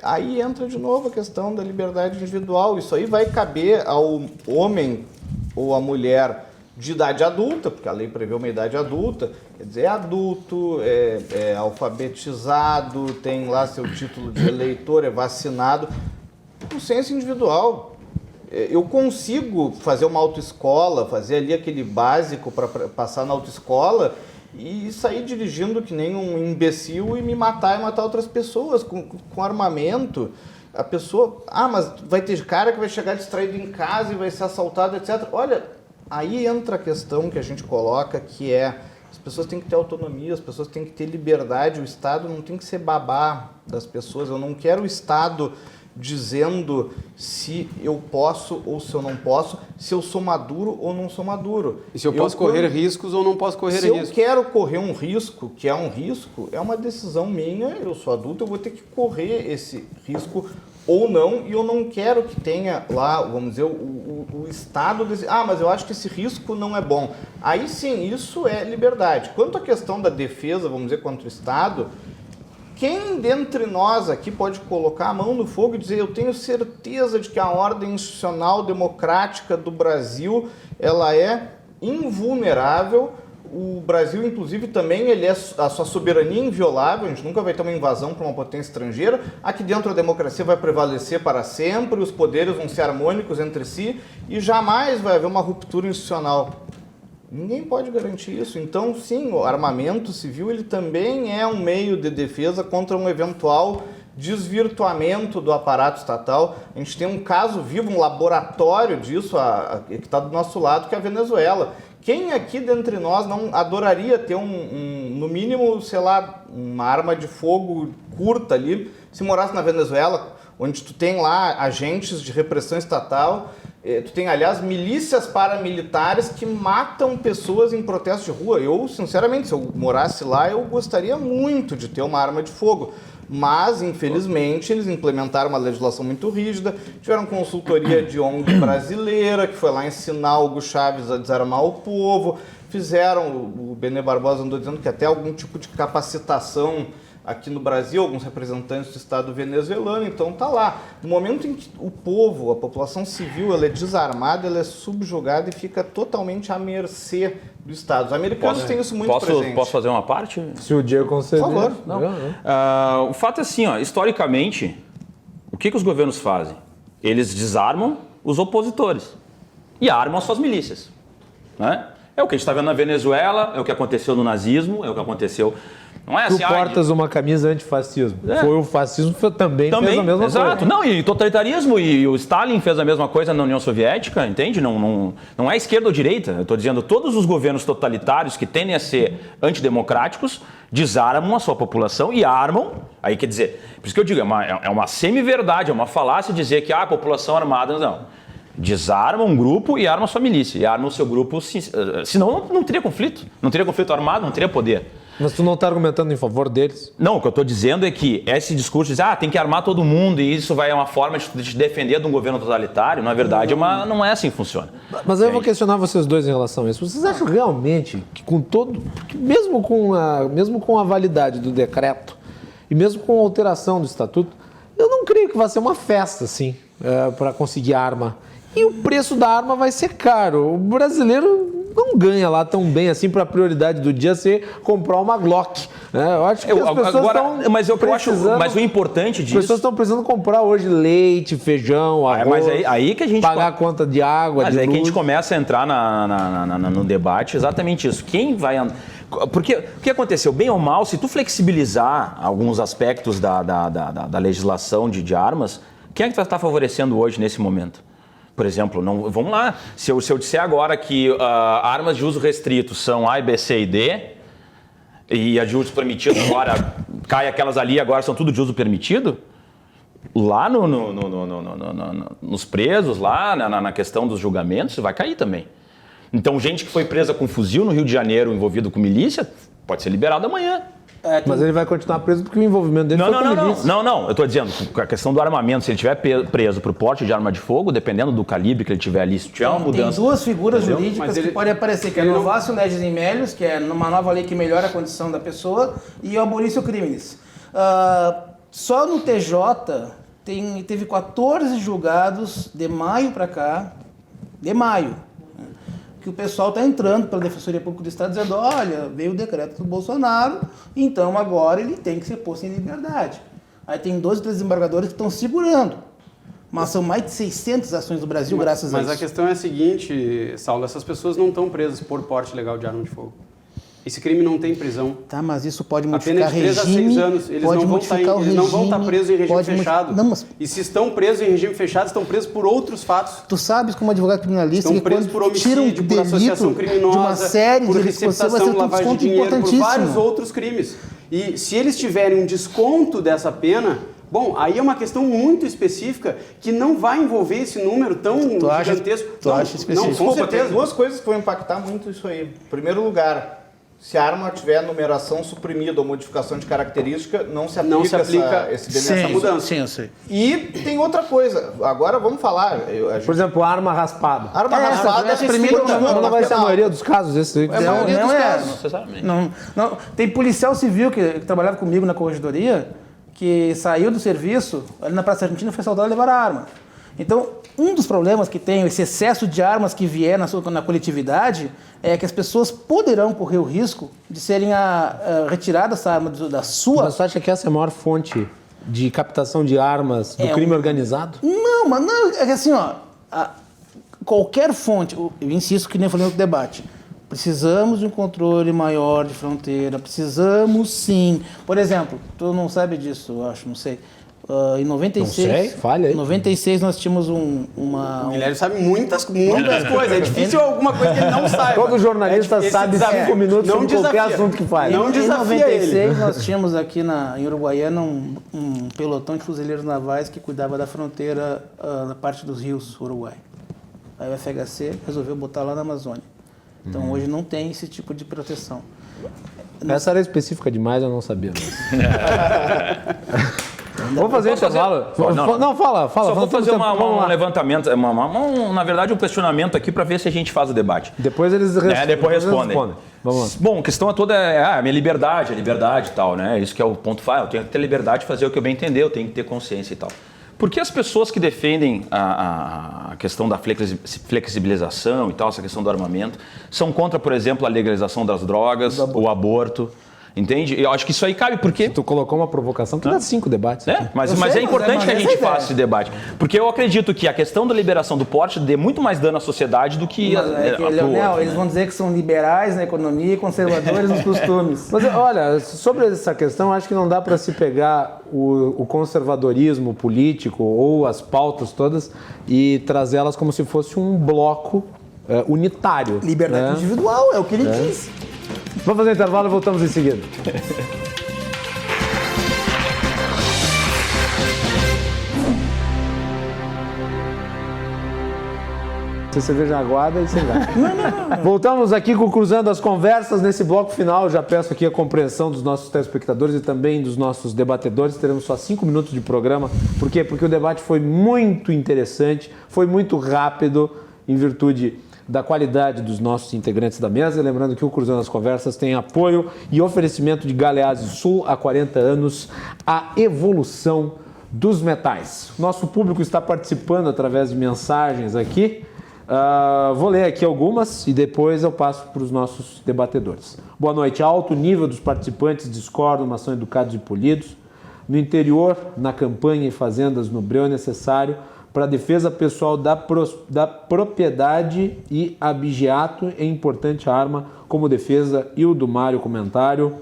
Aí entra de novo a questão da liberdade individual, isso aí vai caber ao homem ou à mulher de idade adulta, porque a lei prevê uma idade adulta, quer dizer, é adulto, é alfabetizado, tem lá seu título de eleitor, é vacinado, o senso individual. Eu consigo fazer uma autoescola, fazer ali aquele básico para passar na autoescola e sair dirigindo que nem um imbecil e me matar e matar outras pessoas com armamento. A pessoa, mas vai ter cara que vai chegar distraído em casa e vai ser assaltado, etc. Olha, aí entra a questão que a gente coloca, que é as pessoas têm que ter autonomia, as pessoas têm que ter liberdade, o Estado não tem que ser babá das pessoas. Eu não quero o Estado dizendo se eu posso ou se eu não posso, se eu sou maduro ou não sou maduro. E se eu posso correr riscos ou não posso correr riscos. Se eu quero correr um risco, que é um risco, é uma decisão minha, eu sou adulto, eu vou ter que correr esse risco ou não, e eu não quero que tenha lá, vamos dizer, o Estado dizer, mas eu acho que esse risco não é bom. Aí sim, isso é liberdade. Quanto à questão da defesa, vamos dizer, contra o Estado, quem dentre nós aqui pode colocar a mão no fogo e dizer, eu tenho certeza de que a ordem institucional democrática do Brasil, ela é invulnerável. O Brasil, inclusive, também ele é a sua soberania inviolável, a gente nunca vai ter uma invasão para uma potência estrangeira. Aqui dentro a democracia vai prevalecer para sempre, os poderes vão ser harmônicos entre si e jamais vai haver uma ruptura institucional. Ninguém pode garantir isso. Então, sim, o armamento civil ele também é um meio de defesa contra um eventual desvirtuamento do aparato estatal. A gente tem um caso vivo, um laboratório disso, que está do nosso lado, que é a Venezuela. Quem aqui dentre nós não adoraria ter no mínimo, sei lá, uma arma de fogo curta ali, se morasse na Venezuela, onde tu tem lá agentes de repressão estatal, tu tem, aliás, milícias paramilitares que matam pessoas em protestos de rua. Eu, sinceramente, se eu morasse lá, eu gostaria muito de ter uma arma de fogo. Mas, infelizmente, eles implementaram uma legislação muito rígida, tiveram consultoria de ONG brasileira, que foi lá ensinar o Hugo Chávez a desarmar o povo, fizeram, o Benê Barbosa andou dizendo que até algum tipo de capacitação aqui no Brasil, alguns representantes do Estado venezuelano, então tá lá. No momento em que o povo, a população civil, ela é desarmada, ela é subjugada e fica totalmente à mercê do Estado. Os americanos têm isso muito presente. Posso fazer uma parte? Se o Diego conceder. Por favor. Não. O fato é assim, historicamente, o que os governos fazem? Eles desarmam os opositores e armam as suas milícias. Né? É o que a gente está vendo na Venezuela, é o que aconteceu no nazismo, é o que aconteceu... Não é Tu assim, portas uma camisa antifascismo. Foi o fascismo também fez a mesma exato. coisa. Não, e totalitarismo, e o Stalin fez a mesma coisa na União Soviética, entende? Não é esquerda ou direita. Eu estou dizendo, todos os governos totalitários que tendem a ser antidemocráticos desarmam a sua população e armam. Aí quer dizer, por isso que eu digo, é uma semi-verdade, é uma falácia dizer que a população armada, não. Desarma um grupo e arma a sua milícia. E arma o seu grupo, senão não teria conflito. Não teria conflito armado, não teria poder. Mas tu não está argumentando em favor deles? Não, o que eu estou dizendo é que esse discurso de tem que armar todo mundo e isso vai uma forma de te defender de um governo totalitário, na verdade, não é assim que funciona. Mas eu vou questionar vocês dois em relação a isso. Vocês acham realmente que mesmo com a validade do decreto e mesmo com a alteração do estatuto, eu não creio que vai ser uma festa, assim, para conseguir arma. E o preço da arma vai ser caro. O brasileiro não ganha lá tão bem assim para a prioridade do dia ser comprar uma Glock. Né? Eu acho que as pessoas estão precisando... Mas o importante disso... As pessoas estão precisando comprar hoje leite, feijão, arroz, mas aí que a gente pagar a conta de água, mas de aí luz. que a gente começa a entrar no debate exatamente isso. Quem vai... Porque o que aconteceu? Bem ou mal, se tu flexibilizar alguns aspectos da legislação de armas, quem é que está favorecendo hoje nesse momento? Por exemplo, vamos lá, se eu disser agora que armas de uso restrito são A, B, C e D, e as de uso permitido agora, cai aquelas ali agora são tudo de uso permitido, lá nos presos, lá na questão dos julgamentos, vai cair também. Então, gente que foi presa com fuzil no Rio de Janeiro envolvido com milícia, pode ser liberado amanhã. Mas ele vai continuar preso porque o envolvimento dele foi com milícia. Não. Eu estou dizendo, a questão do armamento, se ele estiver preso por porte de arma de fogo, dependendo do calibre que ele tiver ali, se tiver uma mudança... Tem duas figuras jurídicas que podem aparecer, que é o novatio legis in melius, que é uma nova lei que melhora a condição da pessoa, e o abolitio criminis. Só no TJ teve 14 julgados de maio para cá, que o pessoal está entrando pela Defensoria Pública do Estado dizendo, olha, veio o decreto do Bolsonaro, então agora ele tem que ser posto em liberdade. Aí tem 12 desembargadores que estão segurando. Mas são mais de 600 ações do Brasil graças a isso. Mas a questão é a seguinte, Saulo, essas pessoas não estão presas por porte ilegal de arma de fogo. Esse crime não tem prisão. Tá, mas isso pode A modificar pena é de 3 a 6 anos. Eles não vão estar presos em regime fechado. Não, mas... E se estão presos em regime fechado, estão presos por outros fatos. Tu sabes, como advogado criminalista, estão que presos quando por homicídio, por associação criminosa, de uma série por de receptação, lavagem de dinheiro, por vários outros crimes. E se eles tiverem um desconto dessa pena... Bom, aí é uma questão muito específica que não vai envolver esse número tão gigantesco. Tu acha específico? Com certeza. Tem duas coisas que vão impactar muito isso aí. Em primeiro lugar, se a arma tiver numeração suprimida ou modificação de característica, não se aplica essa mudança. Sim, eu sei. E tem outra coisa. Agora vamos falar. Por exemplo, arma raspada. Arma raspada não vai ser a maioria dos casos. Esse... Não. Tem policial civil que trabalhava comigo na corregedoria que saiu do serviço, ali na Praça Argentina, foi assaltado e levaram a arma. Então, um dos problemas que tem, esse excesso de armas que vier na coletividade, é que as pessoas poderão correr o risco de serem retiradas essa arma da sua... Mas você acha que essa é a maior fonte de captação de armas do crime organizado? Não, mas não, é que assim, qualquer fonte, eu insisto que nem falei no debate, precisamos de um controle maior de fronteira, precisamos sim. Por exemplo, tu não sabe disso, eu acho, não sei. Em 96, não sei, falha aí. Em 96 nós tínhamos O Guilherme sabe muitas coisas, é difícil alguma coisa que ele não saiba. Todo jornalista sabe 5 minutos sobre qualquer assunto que faz. Não desafia em 96 nós tínhamos aqui em Uruguaiana um pelotão de fuzileiros navais que cuidava da fronteira na parte dos rios Uruguai. Aí o FHC resolveu botar lá na Amazônia. Então hoje não tem esse tipo de proteção. Essa era específica demais, eu não sabia. Vamos fazer intervalo? Não, fala. Só vou fazer um levantamento, na verdade um questionamento aqui para ver se a gente faz o debate. Depois eles depois respondem. Vamos lá. Bom, a questão toda é a minha liberdade, e tal, né? Isso que é o ponto final. Eu tenho que ter liberdade de fazer o que eu bem entender, eu tenho que ter consciência e tal. Por que as pessoas que defendem a questão da flexibilização e tal, essa questão do armamento, são contra, por exemplo, a legalização das drogas, o aborto? Entende? Eu acho que isso aí cabe, porque... Tu colocou uma provocação que dá 5 debates. Mas é importante que a gente faça esse debate. Porque eu acredito que a questão da liberação do porte dê muito mais dano à sociedade do que... Leonel, eles vão dizer que são liberais na economia e conservadores nos costumes. Mas olha, sobre essa questão, acho que não dá para se pegar o conservadorismo político ou as pautas todas e trazê-las como se fosse um bloco unitário. Liberdade individual, é o que ele diz. Vamos fazer intervalo e voltamos em seguida. cerveja aguada e sem gás. Voltamos aqui com o Cruzando as Conversas. Nesse bloco final, já peço aqui a compreensão dos nossos telespectadores e também dos nossos debatedores. Teremos só 5 minutos de programa. Por quê? Porque o debate foi muito interessante, foi muito rápido, em virtude da qualidade dos nossos integrantes da mesa. E lembrando que o Cruzando as Conversas tem apoio e oferecimento de Galeazzi Sul, há 40 anos, a evolução dos metais. Nosso público está participando através de mensagens aqui. Vou ler aqui algumas e depois eu passo para os nossos debatedores. Boa noite. Alto nível dos participantes discordam, mas são educados e polidos. No interior, na campanha e fazendas no Breu é necessário para a defesa pessoal da propriedade e abigeato é importante a arma como defesa. E o do Mário comentário.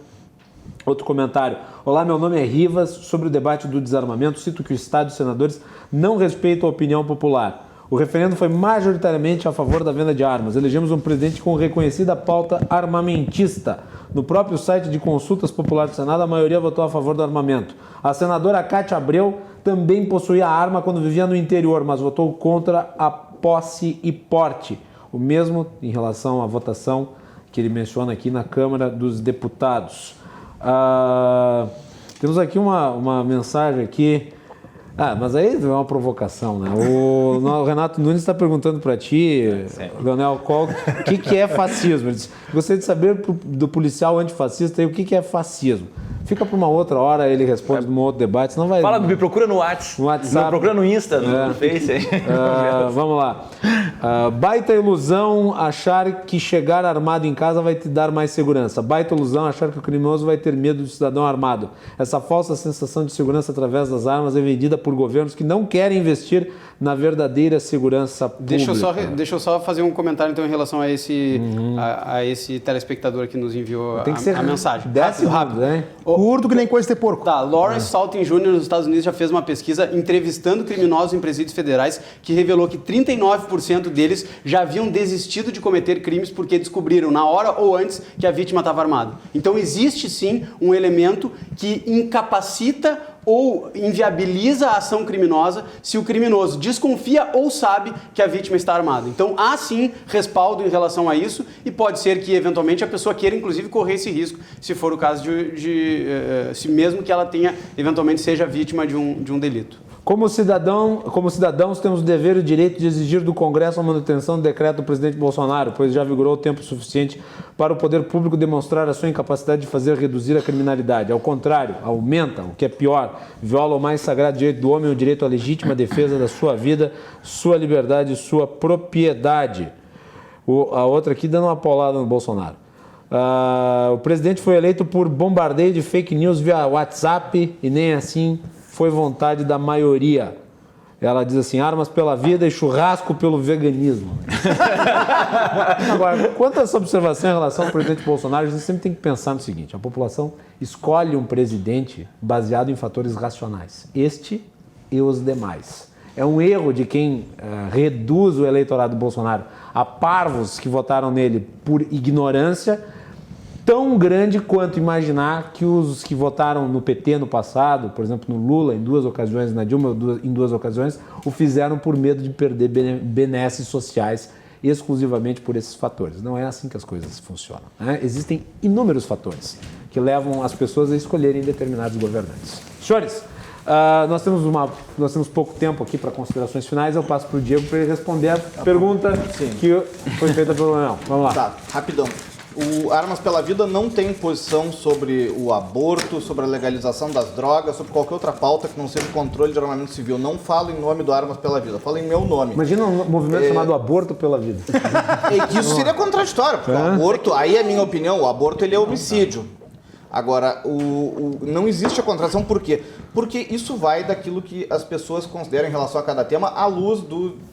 Outro comentário. Olá, meu nome é Rivas. Sobre o debate do desarmamento, cito que o Estado e os senadores não respeitam a opinião popular. O referendo foi majoritariamente a favor da venda de armas. Elegemos um presidente com reconhecida pauta armamentista. No próprio site de consultas populares do Senado, a maioria votou a favor do armamento. A senadora Cátia Abreu também possuía arma quando vivia no interior, mas votou contra a posse e porte. O mesmo em relação à votação que ele menciona aqui na Câmara dos Deputados. Temos aqui uma mensagem aqui. Mas aí é uma provocação, né? O Renato Nunes está perguntando para ti, Leonel, o que é fascismo? Ele disse, gostaria de saber do policial antifascista o que é fascismo. Fica para uma outra hora, ele responde num outro debate, senão vai... Fala, me procura no WhatsApp. Me procura no Insta, no Face. Aí. Vamos lá. Baita ilusão achar que chegar armado em casa vai te dar mais segurança. Baita ilusão achar que o criminoso vai ter medo do cidadão armado. Essa falsa sensação de segurança através das armas é vendida por governos que não querem investir na verdadeira segurança pública. Deixa eu só fazer um comentário então em relação a esse, a esse telespectador que nos enviou a mensagem. Rápido, né? Curto que nem coisa de ter porco. Tá, Lawrence Saltin Jr. nos Estados Unidos já fez uma pesquisa entrevistando criminosos em presídios federais que revelou que 39% deles já haviam desistido de cometer crimes porque descobriram na hora ou antes que a vítima estava armada. Então existe sim um elemento que incapacita ou inviabiliza a ação criminosa se o criminoso desconfia ou sabe que a vítima está armada. Então há sim respaldo em relação a isso e pode ser que eventualmente a pessoa queira inclusive correr esse risco se for o caso se mesmo que ela tenha eventualmente seja vítima de um delito. Como cidadãos, temos o dever e o direito de exigir do Congresso a manutenção do decreto do presidente Bolsonaro, pois já vigorou o tempo suficiente para o poder público demonstrar a sua incapacidade de fazer reduzir a criminalidade. Ao contrário, aumenta, o que é pior, viola o mais sagrado direito do homem, o direito à legítima defesa da sua vida, sua liberdade e sua propriedade. A outra aqui dando uma paulada no Bolsonaro. O presidente foi eleito por bombardeio de fake news via WhatsApp e nem assim foi vontade da maioria. Ela diz assim, armas pela vida e churrasco pelo veganismo. Agora, quanto a essa observação em relação ao presidente Bolsonaro, a gente sempre tem que pensar no seguinte, a população escolhe um presidente baseado em fatores racionais. Este e os demais. É um erro de quem reduz o eleitorado do Bolsonaro a parvos que votaram nele por ignorância, tão grande quanto imaginar que os que votaram no PT no passado, por exemplo, no Lula em 2 ocasiões, na Dilma em 2 ocasiões, o fizeram por medo de perder benesses sociais exclusivamente por esses fatores. Não é assim que as coisas funcionam, né? Existem inúmeros fatores que levam as pessoas a escolherem determinados governantes. Senhores, nós temos pouco tempo aqui para considerações finais. Eu passo para o Diego para ele responder a pergunta que foi feita pelo Leonel. Vamos lá. Tá, rapidão. O Armas pela Vida não tem posição sobre o aborto, sobre a legalização das drogas, sobre qualquer outra pauta que não seja o controle de armamento civil. Não falo em nome do Armas pela Vida, falo em meu nome. Imagina um movimento chamado Aborto pela Vida. Isso seria contraditório, porque o aborto, aí é a minha opinião, o aborto ele é homicídio. Agora, não existe a contradição, por quê? Porque isso vai daquilo que as pessoas consideram em relação a cada tema, à luz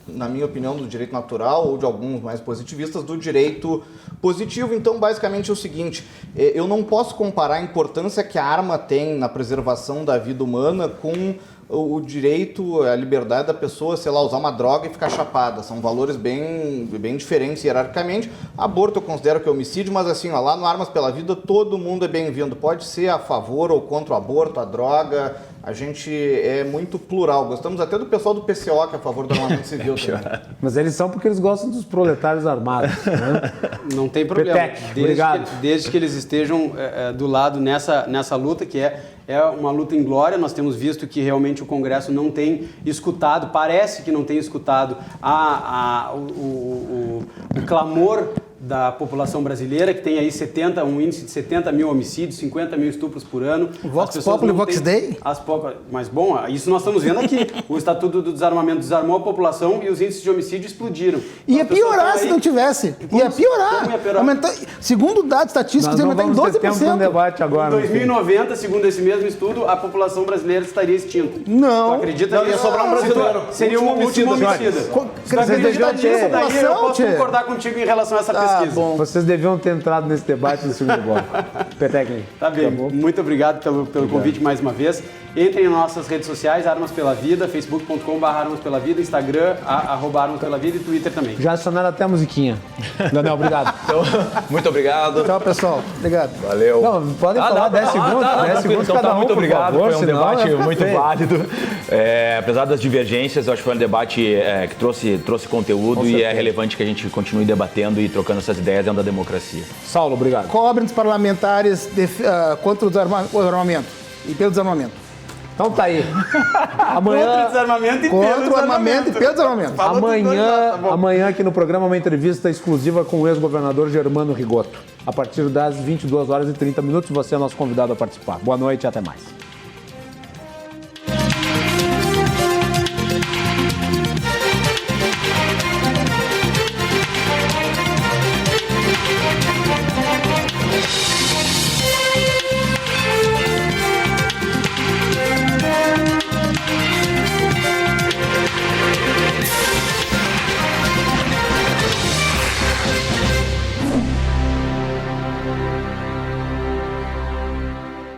na minha opinião, do direito natural, ou de alguns mais positivistas, do direito positivo. Então, basicamente é o seguinte, eu não posso comparar a importância que a arma tem na preservação da vida humana com o direito, a liberdade da pessoa, sei lá, usar uma droga e ficar chapada. São valores bem diferentes hierarquicamente. Aborto eu considero que é homicídio, mas assim, lá no Armas pela Vida todo mundo é bem-vindo. Pode ser a favor ou contra o aborto, a droga, a gente é muito plural. Gostamos até do pessoal do PCO, que é a favor do armamento civil também. Mas eles são porque eles gostam dos proletários armados, né? Não tem problema. Petec, obrigado. Desde que eles estejam do lado nessa luta, que é uma luta em glória. Nós temos visto que realmente o Congresso não tem escutado, parece que não tem escutado o clamor da população brasileira, que tem aí um índice de 70 mil homicídios, 50 mil estupros por ano. Vox Populi, Vox Dei? Mas, bom, isso nós estamos vendo aqui. O Estatuto do Desarmamento desarmou a população e os índices de homicídio explodiram. Ia piorar se não tivesse. Ia piorar. Como ia piorar? Segundo dados estatísticos, ia aumentar em 12%. Tempo um debate agora. Em 2090, segundo esse mesmo estudo, a população brasileira estaria extinta. Não. Tu acredita nisso? Ia sobrar um brasileiro. Seria o último homicida. Se tu acredita nisso, daí eu posso concordar contigo em relação a essa pesquisa. Bom. Vocês deviam ter entrado nesse debate no segundo bloco. Petec. Tá bem. Muito obrigado pelo convite mais uma vez. Entrem em nossas redes sociais, Armas Pela Vida, facebook.com/Armas Pela Vida, Instagram, @Armas Pela Vida e Twitter também. Já acionaram até a musiquinha. Daniel, obrigado. Então, muito obrigado. Tchau, pessoal. Obrigado. Valeu. Não, podem falar 10 segundos. 10 segundos cada um, muito obrigado. por favor, Foi um senão debate vai ficar muito feio. válido. Apesar das divergências, eu acho que foi um debate que trouxe conteúdo e é relevante que a gente continue debatendo e trocando essas ideias dentro da democracia. Saulo, obrigado. Cobrem dos parlamentares contra o armamento e pelo desarmamento. Então tá aí. Contra o Amanhã, desarmamento e Contra o armamento e pelo desarmamento. amanhã aqui no programa, uma entrevista exclusiva com o ex-governador Germano Rigoto. A partir das 22h30, você é nosso convidado a participar. Boa noite e até mais.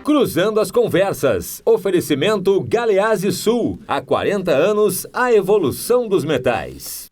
Cruzando as Conversas. Oferecimento Galeazzi Sul. Há 40 anos, a evolução dos metais.